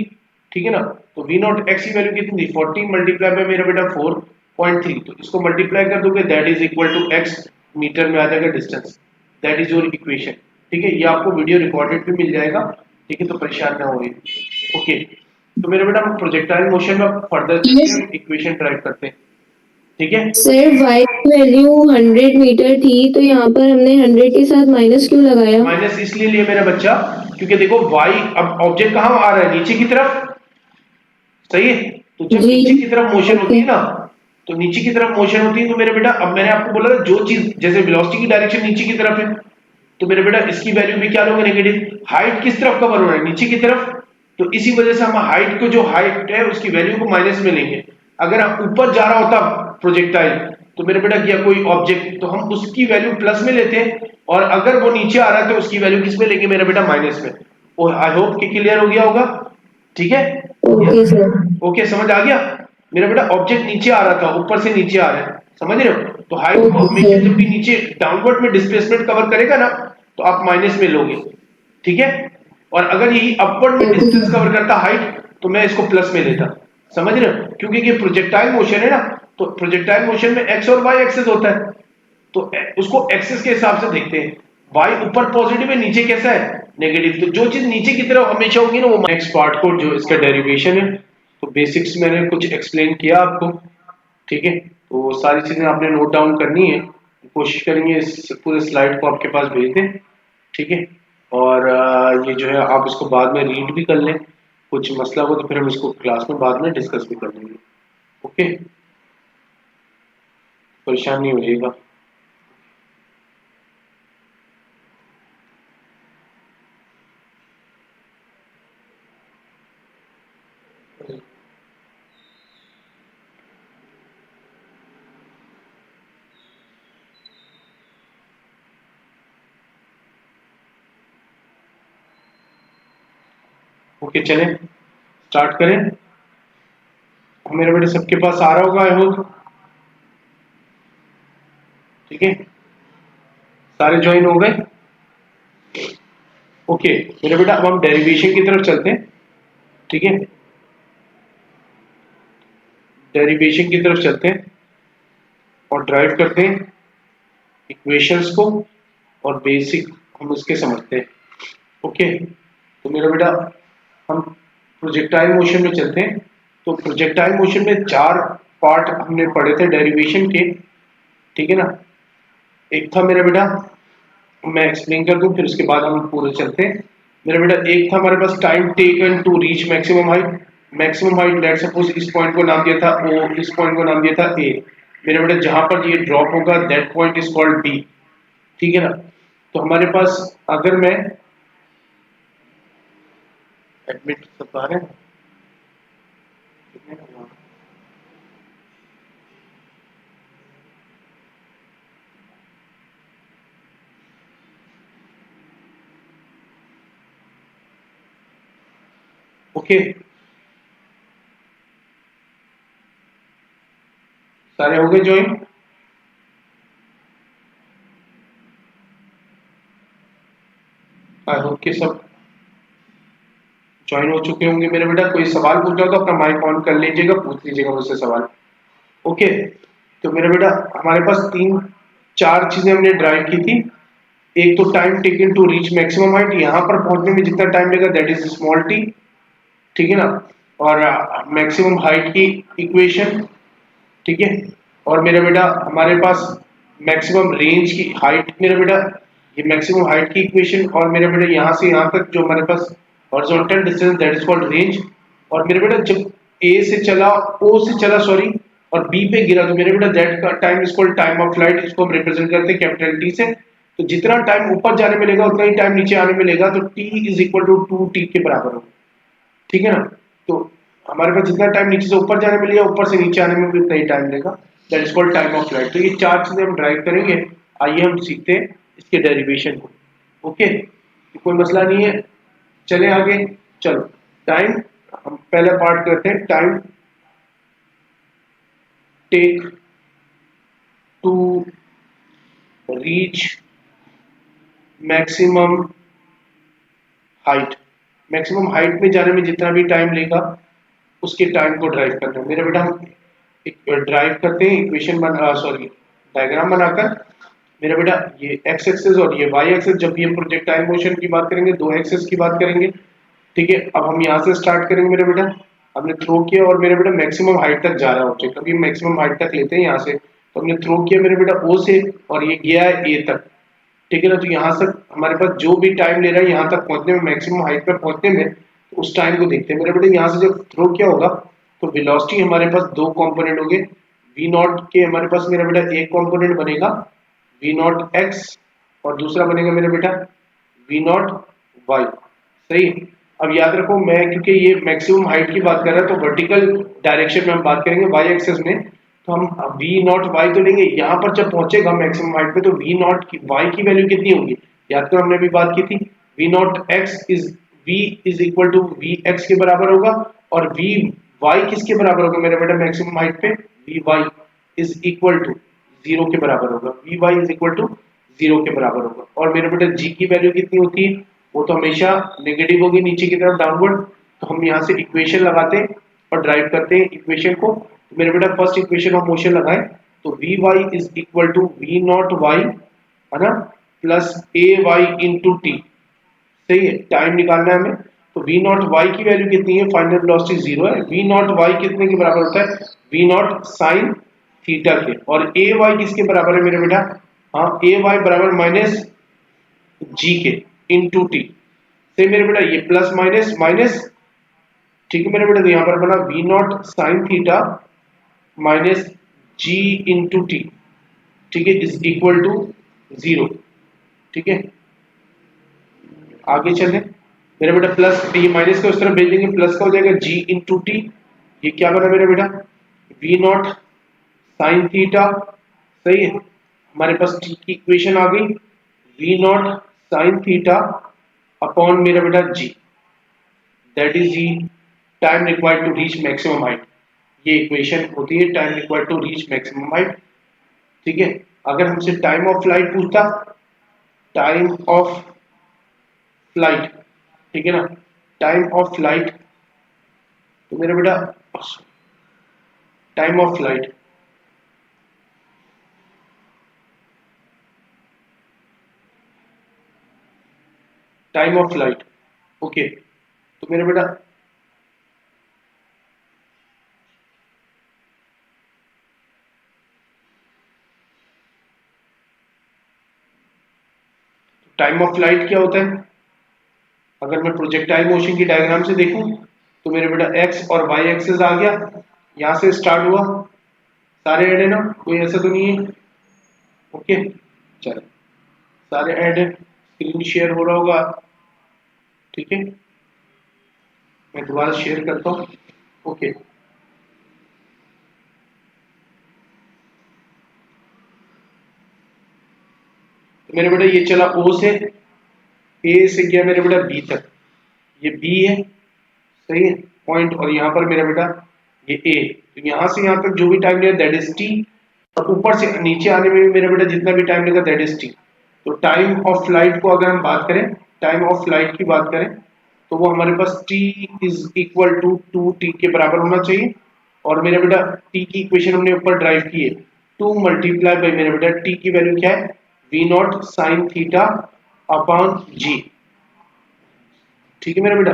ठीक है ना। तो वी नॉट एक्स की वैल्यू कितनी थी 40 मल्टीप्लाई में मेरा बेटा 4.3, तो इसको मल्टीप्लाई कर दोगे that is equal to X, meter में आ जाएगा distance, that is your equation, ठीक है, ये आपको वीडियो रिकॉर्डेड भी मिल जाएगा, ठीक है, तो परेशान ना होइए। ओके, तो मेरे बेटा हम प्रोजेक्टाइल मोशन में फर्दर चलते हैं, इक्वेशन ड्राइव करते हैं, ठीक है। सर वाई की वैल्यू 100 मीटर थी, तो यहाँ पर हमने 100 के साथ माइनस क्यों लगाया? माइनस इसलिए लिए मेरा बच्चा, क्योंकि देखो वाई, अब ऑब्जेक्ट कहाँ आ रहा है, नीचे की तरफ, सही है। तो जब जी। नीचे की तरफ मोशन होती ओके। है ना, तो नीचे की तरफ मोशन होती है, तो मेरे बेटा अब मैंने आपको बोला था जो चीज जैसे वेलोसिटी की डायरेक्शन नीचे की तरफ है, तो मेरे बेटा इसकी वैल्यू भी क्या लोगे, नेगेटिव। हाइट किस तरफ कवर हो रहा है, नीचे की तरफ, तो इसी वजह से हम हाइट को, जो हाइट है उसकी वैल्यू को माइनस में लेंगे। अगर आप ऊपर जा रहा होता प्रोजेक्टाइल, तो मेरे बेटा किया कोई ऑब्जेक्ट, तो हम उसकी वैल्यू प्लस में लेते हैं, और अगर वो नीचे आ रहा है तो उसकी वैल्यू किस में लेंगे मेरा बेटा, माइनस में। और आई होप कि क्लियर हो गया होगा, ठीक है। Okay sir. ओके, समझ आ गया। मेरा बेटा ऑब्जेक्ट नीचे आ रहा था, ऊपर से नीचे आ रहा है, समझ रहे हो। तो हाइट को ओके हमेशा सर। जब भी नीचे डाउनवर्ड में डिस्प्लेसमेंट कवर करेगा ना, तो आप माइनस में लोगे, ठीक है। और अगर यही अपवर्ड में ओके डिस्टेंस सर। कवर करता हाइट, तो मैं इसको प्लस में लेता, समझ रहे हो, क्योंकि ये प्रोजेक्टाइल मोशन है ना, तो प्रोजेक्टाइल मोशन में एक्स और वाई एक्सेस होता है, तो उसको एक्सेस के हिसाब से देखते हैं। वाई ऊपर पॉजिटिव है, नीचे कैसा है, नेगेटिव। तो जो चीज नीचे की तरफ हमेशा होगी ना, वो नेक्स्ट पार्ट को जो इसका डेरिवेशन है, तो बेसिक्स मैंने कुछ एक्सप्लेन किया आपको, ठीक है। तो वो सारी चीजें आपने नोट डाउन करनी है, कोशिश करेंगे इस पूरे स्लाइड को आपके पास भेज दें, ठीक है। और ये जो है आप इसको बाद में रीड भी कर लें, कुछ मसला हो तो फिर हम इसको क्लास में बाद में डिस्कस भी कर लेंगे, ओके, परेशान नहीं होइएगा। ओके, चलें स्टार्ट करें। मेरे बेटे सबके पास आ रहा होगा आई होप, ठीक है, सारे ज्वाइन हो गए। ओके मेरे बेटा अब हम डेरिवेशन की तरफ चलते हैं, ठीक है, डेरिवेशन की तरफ चलते हैं और ड्राइव करते हैं इक्वेशंस को, और बेसिक हम उसके समझते हैं, ओके। तो मेरा बेटा हम प्रोजेक्टाइल मोशन में चलते हैं। तो प्रोजेक्टाइल मोशन में चार पार्ट हमने पढ़े थे डेरिवेशन के, ठीक है ना। एक था मेरा बेटा, मैं एक्सप्लेन कर दूं फिर उसके बाद हम पूरे चलते हैं। मेरा बेटा एक था हमारे पास time taken to reach maximum height. Maximum height let suppose इस पॉइंट को नाम दिया था ओ, इस पॉइंट को नाम दिया था ए। मेरा बेटा जहां पर ये ड्रॉप होगा that point is called B, ठीक है ना। तो हमारे पास अगर मैं एडमिट सब आ रहे हैं, ओके सारे हो गए ज्वाइन। आई होप कि सब ज्वाइन हो चुके होंगे। मेरे बेटा कोई सवाल पूछ रहा हो तो अपना माइक ऑन कर लीजिएगा, पूछ लीजिएगा मुझसे सवाल, ओके। तो मेरे बेटा हमारे पास तीन चार चीजें हमने ड्राइव की थी। एक तो time taken to reach maximum height, यहाँ पर पहुंचने में जितना टाइम लगेगा दैट इज स्मॉल टी, ठीक है ना। और मैक्सिमम हाइट की इक्वेशन, ठीक है। और मेरा बेटा हमारे पास मैक्सिमम रेंज की हाइट, मेरा बेटा ये मैक्सिमम हाइट की इक्वेशन, और मेरा बेटा यहाँ से यहाँ तक जो हमारे पास horizontal distance that is called range. और मेरे बेटा जब ए से चला, ओ से चला सॉरी, और बी पे गिरा, तो मेरे बेटा दैट का time is called time of flight, इसको हम रिप्रेजेंट करते हैं कैपिटल टी से। तो जितना टाइम ऊपर जाने में लेगा उतना ही टाइम नीचे आने में लेगा, तो T is equal to 2t के बराबर होगा, ठीक है ना। तो हमारे पास जितना टाइम नीचे से ऊपर जाने में लिया, ऊपर से नीचे आने में भी उतना ही टाइम लेगा, that is called time of flight. तो ये चार चीजें हम ड्राइव करेंगे। आइए हम सीखते हैं इसके डेरिवेशन को, ओके, कोई मसला नहीं है, चले आगे। चलो टाइम, हम पहला पार्ट करते हैं, time take to reach maximum height. Maximum height में जाने में जितना भी टाइम लेगा उसके टाइम को ड्राइव करना है। मेरा बेटा हम ड्राइव करते हैं इक्वेशन बना, सॉरी डायग्राम बनाकर, मेरा बेटा ये एक्स एक्सिस और ये वाई एक्सिस, जब भी हम प्रोजेक्टाइल मोशन की बात करेंगे दो एक्सिस की बात करेंगे, ठीक है। अब हम यहाँ से स्टार्ट करेंगे मेरे बेटा, हमने थ्रो किया और मेरे बेटा मैक्सिमम हाइट तक जा रहा है ऑब्जेक्ट, अभी मैक्सिमम हाइट तक लेते हैं यहाँ से, तो हमने थ्रो किया मेरे बेटा ओ से और ये गया है ए तक, ठीक है ना। तो यहाँ से हमारे पास जो भी टाइम ले रहा है यहाँ तक पहुंचने में, मैक्सिमम हाइट पर पहुंचने में, तो उस टाइम को देखते हैं मेरे बेटे। यहाँ से जब थ्रो किया होगा तो वेलोसिटी हमारे पास दो कंपोनेंट होंगे, वी नॉट के हमारे पास मेरा बेटा एक कंपोनेंट बनेगा वी नॉट एक्स और दूसरा बनेगा मेरा बेटा वी नॉट वाई, सही। अब याद रखो मैं क्योंकि ये मैक्सिमम हाइट की बात कर रहा है तो वर्टिकल डायरेक्शन में हम बात करेंगे वाई एक्सिस में, तो हम वी नॉट वाई तो लेंगे, यहाँ पर जब पहुंचेगा मैक्सिमम हाइट पे तो वी नॉट की वाई की वैल्यू कितनी होगी, याद करो हमने अभी बात की थी, V not X is V is equal to V X के बराबर होगा, और वी वाई किसके बराबर होगा मेरा बेटा मैक्सिमम हाइट पे, V Y is equal to zero के बराबर होगा, V Y is equal to zero के बराबर होगा। और मेरे बेटा जी की वैल्यू कितनी होती है, वो तो हमेशा नेगेटिव होगी नीचे की तरफ डाउनवर्ड, तो हम यहाँ से इक्वेशन लगाते हैं और ड्राइव करते हैं इक्वेशन को। तो मेरे बेटा फर्स्ट इक्वेशन ऑफ मोशन लगाएं, तो V Y is equal to we not Y, है ना, plus A Y into T, सही है। टाइम निकालना है हमें, तो वी नॉट वाई की वैल्यू कितनी है, फाइनल वेलोसिटी जीरो है, वी नॉट वाई कितने के बराबर होता है, वी नॉट साइन थीटा के, और ए वाई किसके बराबर है मेरे बेटा, हाँ ए वाई बराबर माइनस जी के इंटू टी, से मेरे बेटा ये प्लस माइनस माइनस, ठीक है मेरे बेटा। तो यहाँ पर बना V not sine theta minus G into T, ठीक है, इज इक्वल टू जीरो, ठीक है। आगे चले मेरा बेटा, प्लस ये माइनस को उस तरफ भेज देंगे, प्लस का हो जाएगा जी इंटू टी, ये क्या बना मेरा बेटा वी नॉट साइन थीटा, सही है। हमारे पास टी की इक्वेशन आ गई, v not sine theta upon मेरा बेटा g, that is g time required to reach maximum height, ये इक्वेशन होती है time required to reach maximum height, ठीक है। अगर हमसे टाइम ऑफ फ्लाइट पूछता, टाइम ऑफ फ्लाइट, ठीक है ना, टाइम ऑफ फ्लाइट, तो मेरा बेटा time of flight, time of flight, okay, तो मेरा बेटा टाइम ऑफ फ्लाइट क्या होता है, अगर मैं प्रोजेक्टाइल मोशन की डायग्राम से देखूं तो मेरे बेटा एक्स और वाई एक्सिस आ गया, यहां से स्टार्ट हुआ, सारे ऐड है ना, कोई ऐसा तो नहीं है, ओके। चलो सारे ऐड है, स्क्रीन शेयर हो रहा होगा, ठीक है, मैं दोबारा शेयर करता हूँ, ओके। तो मेरे बेटा ये चला ओ से, ए से गया मेरे बेटा बी तक, ये बी है, सही है पॉइंट, और यहाँ पर मेरा बेटा ये ए, तो यहाँ से यहाँ तक जो भी टाइम लिया दैट इज टी, और ऊपर से नीचे आने में भी मेरा बेटा जितना भी टाइम लेगा दैट इज टी। तो टाइम ऑफ फ्लाइट को अगर हम बात करें, टाइम ऑफ फ्लाइट की बात करें, तो वो हमारे पास t is equal to two t के बराबर होना चाहिए, और मेरा बेटा टी की इक्वेशन हमने ऊपर ड्राइव की है, टू मल्टीप्लाई बाई मेरा बेटा टी की वैल्यू क्या है, we not sine theta upon g, ठीक है मेरा बेटा।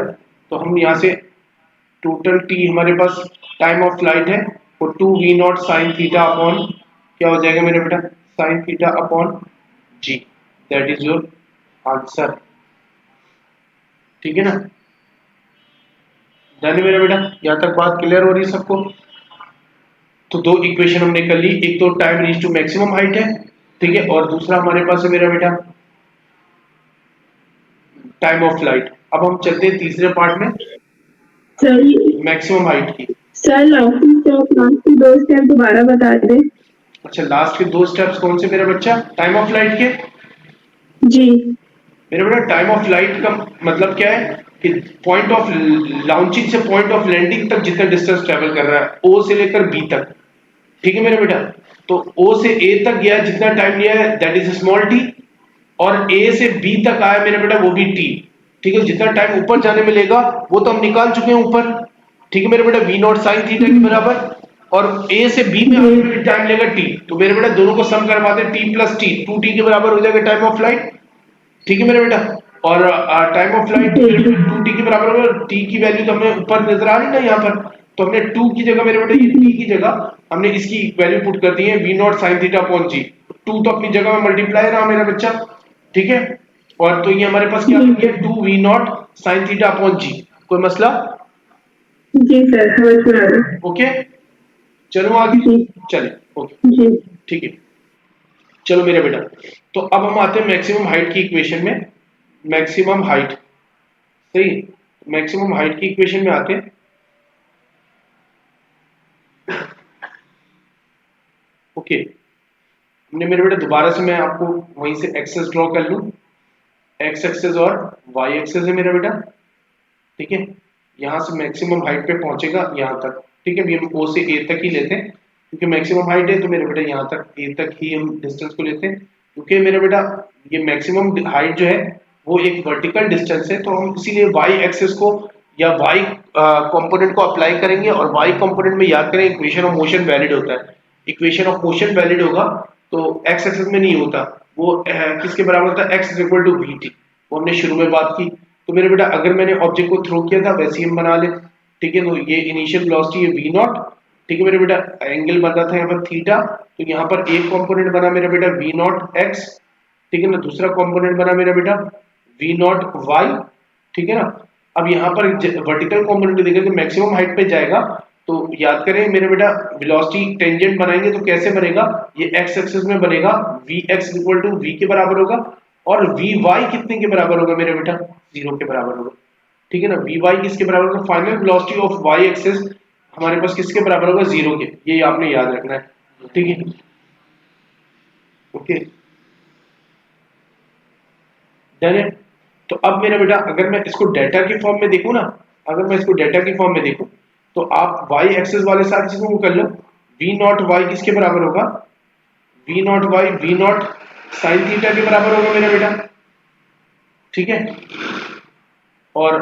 तो हम यहाँ से टोटल टी हमारे पास टाइम ऑफ फ्लाइट है वो two we not sine theta upon क्या हो जाएगा मेरा बेटा sine theta upon ji, that is your answer, ठीक है ना। डन है मेरा बेटा, यहाँ तक बात क्लियर हो रही है सबको। तो दो इक्वेशन हमने कर ली, एक तो time reach to maximum height है, ठीक है, और दूसरा हमारे पास है मेरा बेटा टाइम ऑफ फ्लाइट। अब हम चलते हैं तीसरे पार्ट में, सर मैक्सिमम हाइट की। सर लास्ट के दो स्टेप दोबारा बता दे। अच्छा लास्ट के दो स्टेप्स कौन से मेरा बच्चा, टाइम ऑफ फ्लाइट के, जी मेरा बेटा टाइम ऑफ फ्लाइट का मतलब क्या है कि पॉइंट ऑफ लॉन्चिंग से पॉइंट ऑफ लैंडिंग तक जितना डिस्टेंस ट्रेवल कर रहा है ओ से लेकर बी तक, ठीक है मेरा बेटा। तो ओ से ए तक गया जितना टाइम लिया है दैट इज स्मॉल टी, और ए से बी तक आया मेरा बेटा वो भी टी, ठीक है। जितना टाइम ऊपर जाने में लेगा वो तो हम निकाल चुके हैं ऊपर, ठीक है मेरा बेटा वी नॉट साइन थीटा के बराबर, और ए से बी में आने में टाइम लेगा टी, तो मेरे बेटा दोनों को सम करवाते हैं, टी प्लस टी, 2t के बराबर हो जाएगा टाइम ऑफ फ्लाइट। ठीक है मेरे बेटा, और टाइम ऑफ फ्लाइट 2t के बराबर होगा, टी की वैल्यू तो हमें ऊपर नजर आ रही ना यहाँ पर, तो हमने 2 की जगह मेरे बेटा, ये टी की जगह हमने इसकी वैल्यू पुट कर दी है v not sine theta upon g. 2 तो अपनी जगह में मल्टीप्लाई रहा मेरा बच्चा, ठीक है, और तो ये हमारे पास क्या बन गया, 2 v not sine theta upon g. कोई मसला? जी सर, समझ में आ रहा है। ओके, चलो आगे, जी चले, ओके जी ठीक है। चलो मेरे बेटा, तो अब हम आते हैं मैक्सिमम हाइट की इक्वेशन में। मैक्सिमम हाइट, सही, मैक्सिमम हाइट की इक्वेशन में आते हैं। ओके, हमने मेरे बेटा दोबारा से मैं आपको वहीं से एक्सेस ड्रॉ कर लूं, एक्स एक्सेस और वाई एक्सेस है मेरा बेटा, ठीक है, यहां से मैक्सिमम हाइट पे पहुंचेगा यहां तक, ठीक है, अभी हम ओ से ए तक ही लेते हैं क्योंकि मैक्सिमम हाइट है, तो मेरे बेटा यहां तक ए तक ही हम डिस्टेंस को लेते हैं, क्योंकि मेरे बेटा ये मैक्सिमम हाइट जो है वो एक वर्टिकल डिस्टेंस है, तो हम इसीलिए वाई एक्सेस को या वाई कंपोनेंट को अप्लाई करेंगे, और वाई कंपोनेंट में याद करें इक्वेशन ऑफ मोशन वैलिड होता है, इक्वेशन ऑफ मोशन वैलिड होगा तो एक्स एक्सेस में नहीं होता, वो किसके बराबर होता है, X equal to V T, वो हमने शुरू में बात की। तो मेरे बेटा अगर मैंने ऑब्जेक्ट को थ्रो किया था वैसे ही हम बना ले, ठीक है, तो ये इनिशियल वेलोसिटी है वी नॉट, ठीक है मेरे बेटा, एंगल बन रहा था यहाँ पर थीटा, तो यहाँ पर एक कंपोनेंट बना मेरा बेटा वी नॉट एक्स, ठीक है ना, दूसरा कंपोनेंट बना मेरा बेटा वी नॉट वाई, ठीक है ना। अब यहाँ पर वर्टिकल कंपोनेंट देखा कि मैक्सिमम हाइट पे जाएगा, तो याद करें मेरे बेटा वेलोसिटी टेंजेंट बनाएंगे तो कैसे बनेगा, ये एक्स एक्सिस में बनेगा, V X equal to V के बराबर होगा, और वी वाई कितने के बराबर होगा मेरे बेटा, 0 के बराबर होगा, ठीक है ना। वी वाई किसके बराबर होगा, final velocity of Y axis हमारे पास किसके बराबर होगा, 0 के, ये आपने याद रखना है, ठीक है, ओके डन है। तो अब मेरा बेटा अगर मैं इसको डेटा के फॉर्म में देखूं ना, अगर मैं इसको डेटा के फॉर्म में देखूं, तो आप वाई एक्सेस वाले सारी चीजों को कर लो, वी नॉट वाई किसके बराबर होगा, V not Y V not sine theta के बराबर होगा मेरा बेटा, ठीक है, और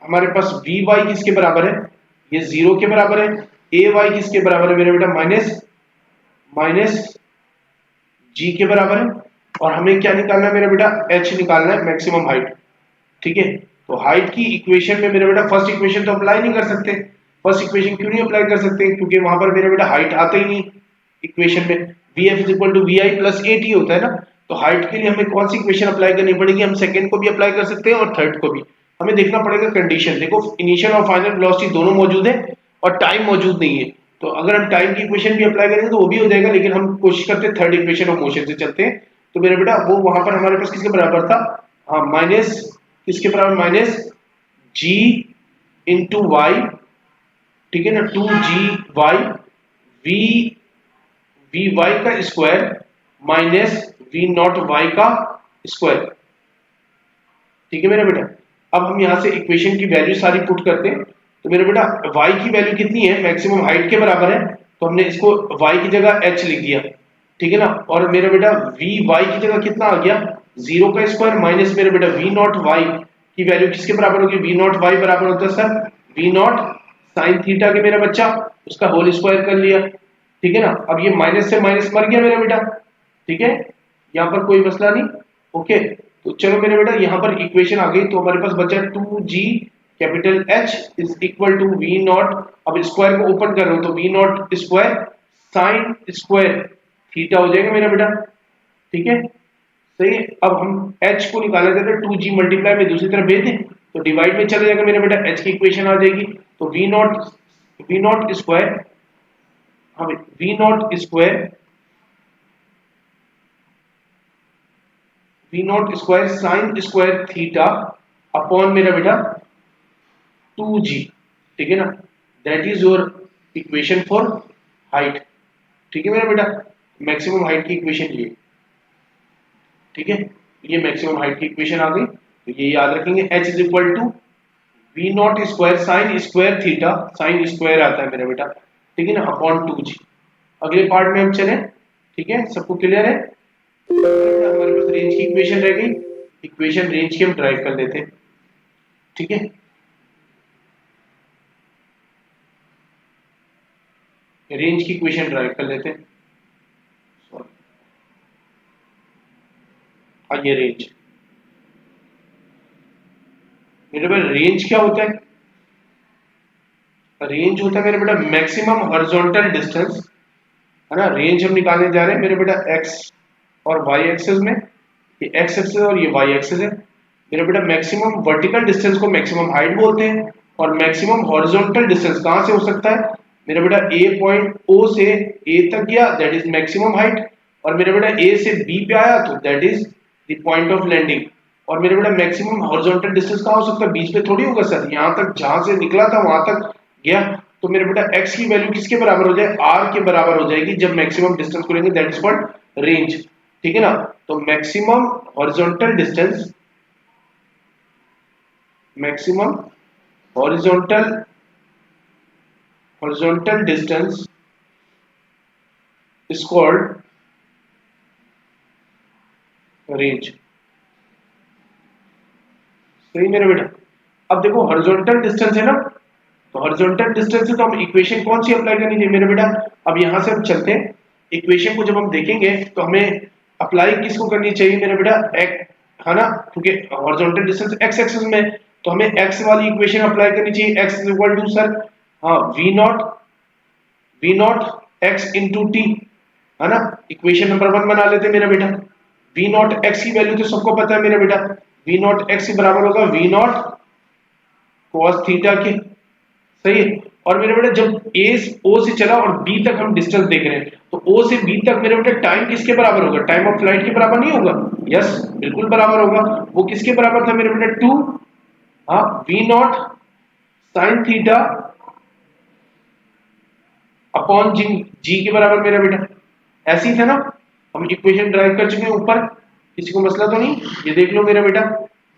हमारे पास वी वाई किसके बराबर है, ये 0 के बराबर है, ए वाई किसके बराबर है मेरा बेटा, माइनस माइनस जी के बराबर है, और हमें क्या निकालना है मेरा बेटा, एच निकालना है, मैक्सिमम हाइट, ठीक है। तो हाइट की इक्वेशन में मेरा बेटा फर्स्ट इक्वेशन तो अप्लाई नहीं कर सकते, फर्स्ट इक्वेशन क्यों नहीं अप्लाई कर सकते, क्योंकि वहां पर मेरा बेटा हाइट आता ही नहीं इक्वेशन में, V F is equal to V I plus A T होता है ना, तो हाइट के लिए हमें कौन सी इक्वेशन अप्लाई करनी पड़ेगी, हम सेकंड को भी अप्लाई कर सकते हैं और थर्ड को भी, हमें देखना पड़ेगा कंडीशन, देखो इनिशियल और फाइनल वेलोसिटी दोनों मौजूद है और टाइम मौजूद नहीं है, तो अगर हम टाइम की इक्वेशन भी अप्लाई करेंगे तो वो भी हो जाएगा, लेकिन हम कोशिश करते हैं थर्ड इक्वेशन ऑफ मोशन से चलते हैं, तो मेरा बेटा वो वहां पर हमारे पास किसके बराबर था, हाँ माइनस किसके बराबर, माइनस जी इंटू वाई, ठीक है ना, 2g y v v y का square minus we not y का स्क्वायर, ठीक है मेरा बेटा। अब हम यहां से इक्वेशन की वैल्यू सारी पुट करते हैं, तो मेरा बेटा y की वैल्यू कितनी है, मैक्सिमम हाइट के बराबर है, तो हमने इसको y की जगह h लिख दिया, ठीक है ना, और मेरा बेटा वी वाई की जगह कितना आ गया, 0 का स्क्वायर माइनस मेरा बेटा वी नॉट वाई की वैल्यू किसके बराबर होगी, वी नॉट वाई बराबर होता है sir V not sine theta के मेरा बच्चा, उसका होल स्क्वायर कर लिया, ठीक है ना। अब ये माइनस से माइनस मर गया मेरा बेटा, ठीक है, यहाँ पर कोई मसला नहीं, ओके। तो चलो मेरे बेटा यहाँ पर इक्वेशन आ गई, तो हमारे पास बचा 2g capital H is equal to we naught, अब स्क्वायर को ओपन कर रहा हूं तो we naught square sine square theta हो जाएगा मेरा बेटा, ठीक है, सही है। अब हम H को निकालना चाहते हैं, 2g मल्टीप्लाई में दूसरी तरफ भेज दें तो डिवाइड में चले जाएगा मेरा बेटा, H की इक्वेशन आ जाएगी, तो वी नॉट स्क्वायर, हमें v naught square sine square theta upon मेरा बेटा 2g, ठीक है ना, that is your equation for height, ठीक है मेरा बेटा, मैक्सिमम हाइट की इक्वेशन ये, ठीक है, ये मैक्सिमम हाइट की इक्वेशन आ गई, तो ये याद रखेंगे, h is equal to we naught square sine square आता है मेरा बेटा, ठीक है ना, अपॉन 2g। अगले पार्ट में हम चले, ठीक है, सबको क्लियर है, हमारे पास रेंज की इक्वेशन रह गई, इक्वेशन रेंज की हम ड्राइव कर लेते हैं, ठीक है। रेंज की इक्वेशन ड्राइव कर लेते हैं। ये रेंज, मेरे बेटा रेंज क्या होता है? रेंज होता है मेरे बेटा मैक्सिमम हॉरिजॉन्टल डिस्टेंस, है ना। रेंज हम निकालने जा रहे हैं मेरे बेटा एक्स और वाई एक्सिस में, ये एक्स एक्सिस और ये वाई एक्सिस है मेरे बेटा। मैक्सिमम वर्टिकल डिस्टेंस को मैक्सिमम हाइट बोलते हैं, और मैक्सिमम हॉरिजॉन्टल डिस्टेंस कहां से हो सकता है मेरे बेटा? ए पॉइंट ओ से ए तक गया, दैट इज मैक्सिमम हाइट, और मेरे बेटा ए से बी पे आया तो that is the point of landing. और मेरे बेटा मैक्सिमम हॉरिजॉन्टल डिस्टेंस कहां हो सकता है? बीच पे थोड़ी होगा सर, यहां तक जहां से निकला था वहां तक गया। तो मेरे बेटा x की वैल्यू किसके बराबर हो जाए? r के बराबर हो जाएगी जब मैक्सिमम डिस्टेंस को लेंगे, दैट इज कॉल्ड रेंज, ठीक है ना। तो maximum horizontal distance, maximum horizontal horizontal distance is called range. सही मेरे बेटा। अब देखो हॉरिजॉन्टल डिस्टेंस है ना, तो हॉरिजॉन्टल डिस्टेंस है तो हम इक्वेशन कौन सी अप्लाई करनी चाहिए मेरे बेटा? अब यहां से हम चलते हैं, इक्वेशन को जब हम देखेंगे तो हमें अप्लाई किसको करनी चाहिए मेरे बेटा? है ना, क्योंकि हॉरिजॉन्टल डिस्टेंस एक्स एक्सिस में, तो हमें एक्स वाली इक्वेशन अप्लाई करनी चाहिए। X is equal to sir, हाँ, v not x into t, है ना। इक्वेशन नंबर 1 बना लेते हैं मेरा बेटा। वी नॉट एक्स की वैल्यू तो सबको पता है मेरा बेटा, वी नॉट एक्स के बराबर होगा वी नॉट कॉस थीटा के, सही है। और मेरे बेटा जब ए ओ से चला और बी तक हम डिस्टेंस देख रहे हैं, तो ओ से बी तक मेरे बेटा टाइम किसके बराबर होगा? टाइम ऑफ फ्लाइट के बराबर नहीं होगा? यस, बिल्कुल बराबर होगा। वो किसके बराबर था मेरे बेटा? 2, हाँ, v not sine theta upon g, g के बराबर मेरा बेटा। ऐसे ही था ना, हम इक्वेशन ड्राइव कर चुके हैं ऊपर, किसी को मसला तो नहीं? ये देख लो मेरा बेटा,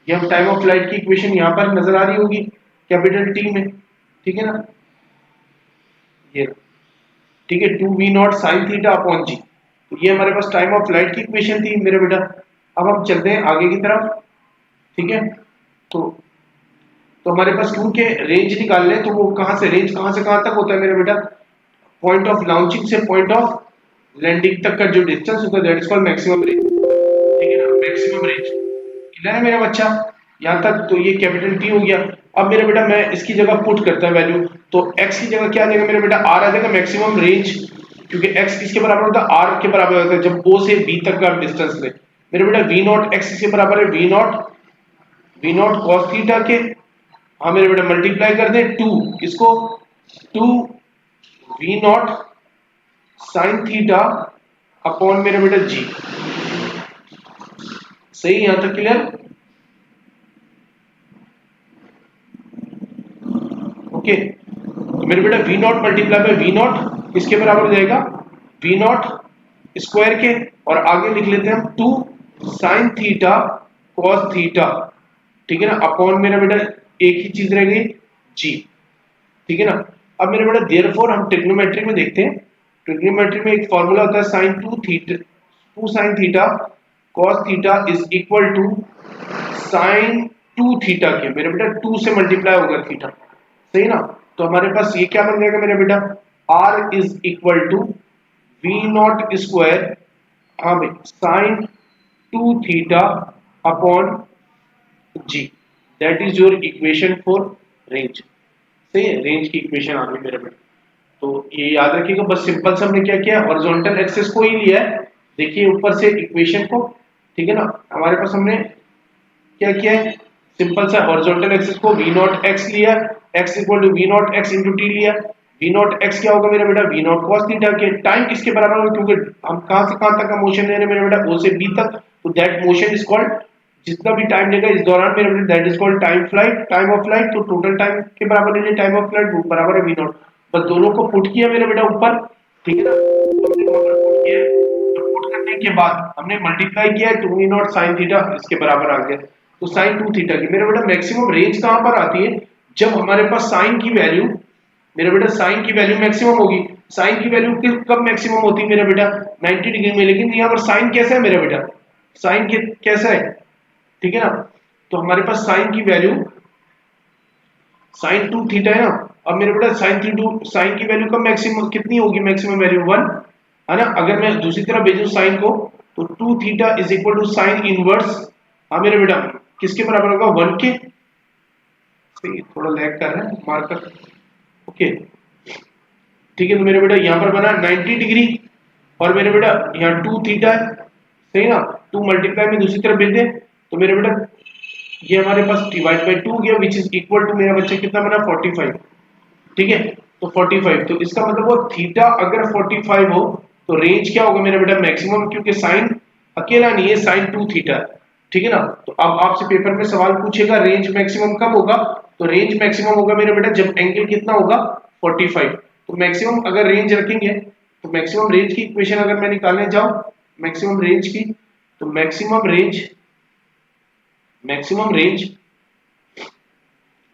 ये हम टाइम ऑफ फ्लाइट की इक्वेशन यहाँ पर नजर आ रही होगी कैपिटल टी में, ठीक है ना, ये, ठीक है, 2v0 sin theta upon g. तो ये हमारे पास टाइम ऑफ फ्लाइट की इक्वेशन थी मेरे बेटा। अब हम चलते हैं आगे की तरफ, ठीक है। तो हमारे पास क्योंकि रेंज निकाल लें, तो वो कहां से, रेंज कहां से कहां तक होता है मेरे बेटा? पॉइंट ऑफ लॉन्चिंग से पॉइंट ऑफ लैंडिंग तक का जो डिस्टेंस होता है that is called maximum range, ठीक है ना, मैक्सिमम रेंज। क्लियर है मेरा बच्चा यहां तक? तो ये कैपिटल टी हो गया। अब मेरे बेटा मैं इसकी जगह पुट करता है वैल्यू, तो x की जगह क्या आ जाएगा मेरे बेटा? r आ जाएगा मैक्सिमम रेंज, क्योंकि x किसके बराबर होता है? r के बराबर होता है जब o से b तक का डिस्टेंस ले। मेरे बेटा v नॉट x के बराबर है v नॉट cos थीटा के, हाँ मेरे बेटा, मल्टीप्लाई कर दें 2 किसको? 2 v not sin theta upon मेरे बेटा g। सही, यहां तक क्लियर? ओके, तो मेरे बेटा we naught multiply by v naught किसके बराबर हो जाएगा? वी नॉट स्क्वायर के, और आगे लिख लेते हैं हम 2 साइन थीटा कॉस थीटा, ठीक है ना, अपॉन मेरा बेटा एक ही चीज रह गई जी, ठीक है ना। अब मेरे बेटा देयरफॉर हम ट्रिग्नोमेट्री में देखते हैं, ट्रिग्नोमेट्री में एक फॉर्मूला होता है sine 2 sine theta cos theta is equal to sine 2 theta के, मेरे बेटा 2 से मल्टीप्लाई होगा थीटा, सही ना। तो हमारे पास ये क्या बन जाएगा मेरा बेटा? r is equal to we naught square, हाँ भाई, sine 2 theta upon ji, that is your equation for range. सही है, रेंज की इक्वेशन आ गई मेरे बेटा। तो ये याद रखिएगा, बस सिंपल से हमने क्या किया, हॉरिजॉन्टल एक्सिस को ही लिया है, देखिए ऊपर से इक्वेशन को, ठीक है ना। हमारे पास हमने क्या किया है, सिंपल सा हॉरिजॉन्टल एक्सिस को वी नॉट एक्स लिया, x equal to we not x into t लिया। वी नॉट एक्स क्या होगा मेरा बेटा? वी नॉट कॉस थीटा के, टाइम किसके बराबर होगा? क्योंकि हम कहां से कहां तक का मोशन ले रहे हैं मेरा बेटा? o से b तक, तो दैट मोशन इज कॉल्ड, जितना भी टाइम लेगा इस दौरान मेरा बेटा, that is called time flight, time of flight. तो टोटल टाइम के बराबर ले लिया, टाइम ऑफ फ्लाइट बराबर है वी नॉट, बस दोनों को पुट किया मेरा बेटा ऊपर, ठीक है ना। तो हमने दोनों को पुट किया, तो पुट करने के बाद हमने मल्टीप्लाई किया, 2 वी नॉट साइन थीटा इसके बराबर आ गया, तो साइन 2 थीटा की मेरा बेटा मैक्सिमम रेंज कहां पर आती है? जब हमारे पास साइन की वैल्यू, मेरा बेटा साइन की वैल्यू मैक्सिमम होगी। साइन की वैल्यू कब मैक्सिमम होती है मेरा बेटा? 90 डिग्री में। लेकिन यहाँ पर साइन कैसा है मेरा बेटा? साइन कैसा है, ठीक है ना। तो हमारे पास साइन की वैल्यू साइन 2 थीटा है ना। अब मेरे बेटा साइन की वैल्यू कब मैक्सिमम कितनी होगी, मैक्सिमम वैल्यू 1 है ना। अगर मैं दूसरी तरफ भेजूं साइन को तो 2 theta is equal to sine inverse, हाँ मेरे बेटा किसके बराबर होगा, 1 के। सही, थोड़ा लैग कर रहा है मार्कर, ओके ठीक है। तो मेरे बेटा यहाँ पर बना 90 डिग्री और मेरे बेटा यहाँ 2 थीटा है, सही ना। 2 मल्टीप्लाई में दूसरी तरफ भेज दे तो मेरे बेटा ये हमारे पास डिवाइड बाई 2 गया विच इज इक्वल टू मेरा बच्चा कितना बना 45, ठीक है। तो 45, तो इसका मतलब वो थीटा अगर 45 हो तो रेंज क्या होगा मेरा बेटा, मैक्सिमम, क्योंकि साइन अकेला नहीं है, साइन 2 थीटा है, ठीक है ना। तो अब आपसे पेपर में सवाल पूछेगा रेंज मैक्सिमम कब होगा, तो रेंज मैक्सिमम होगा मेरा बेटा जब एंगल कितना होगा 45। तो मैक्सिमम अगर रेंज रखेंगे तो मैक्सिमम रेंज की इक्वेशन अगर मैं निकालने जाऊं मैक्सिमम रेंज की, तो maximum range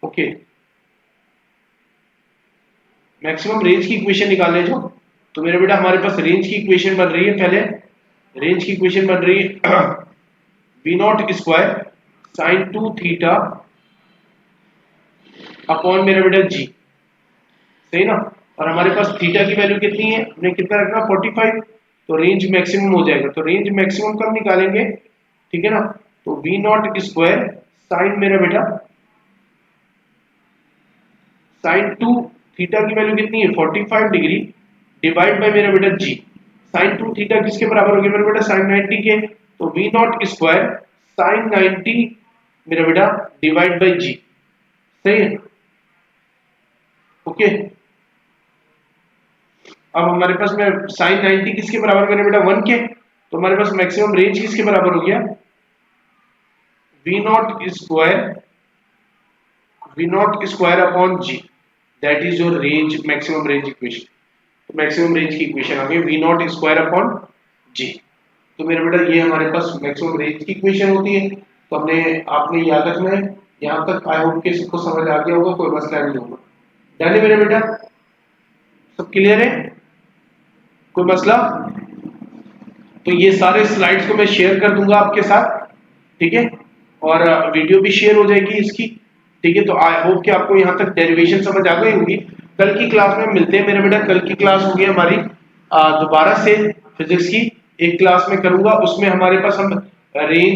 okay, maximum range की इक्वेशन निकालने जाओ तो मेरे बेटा हमारे पास रेंज की इक्वेशन बन रही है, पहले रेंज की इक्वेशन बन रही है we naught square sine 2 theta upon मेरा बेटा जी, सही ना। और हमारे पास थीटा की वैल्यू कितनी है, हमने कितना रखना 45, तो रेंज मैक्सिमम हो जाएगा। तो रेंज मैक्सिमम कब निकालेंगे, ठीक है ना। तो वी नॉट स्क्वायर साइन मेरा बेटा साइन 2 थीटा की वैल्यू कितनी है 45 डिग्री डिवाइड बाय मेरा बेटा जी, साइन 2 थीटा किसके बराबर हो गया मेरा बेटा साइन 90 के, तो वी नॉट स्क्वायर साइन 90 मेरा बेटा डिवाइड बाय जी, सही है ओके। अब हमारे पास में साइन 90 किसके बराबर मेरे बेटा 1 के, तो हमारे पास मैक्सिमम रेंज किसके बराबर हो गया v naught square upon ji, that is your range maximum range equation. तो मैक्सिमम रेंज की इक्वेशन आ गई v naught square upon g. तो मेरे बेटा ये हमारे पास मैक्सिमम रेंज की इक्वेशन होती है। तो हमने आपने याद रखना है, यहाँ तक आई होप के सबको समझ आ गया होगा, कोई मसला नहीं होगा। डन है मेरे बेटा, सब क्लियर है, कोई मसला। तो ये सारे स्लाइड्स को मैं शेयर कर दूंगा आपके साथ, ठीक है, और वीडियो भी शेयर हो जाएगी इसकी, ठीक है। तो आई होप कि आपको यहाँ तक डेरिवेशन समझ आ गई होगी। कल की क्लास में मिलते हैं मेरे बेटा, कल की क्लास होगी हमारी दोबारा से फिजिक्स की एक क्लास में करूंगा, उसमें हमारे पास हम रेंज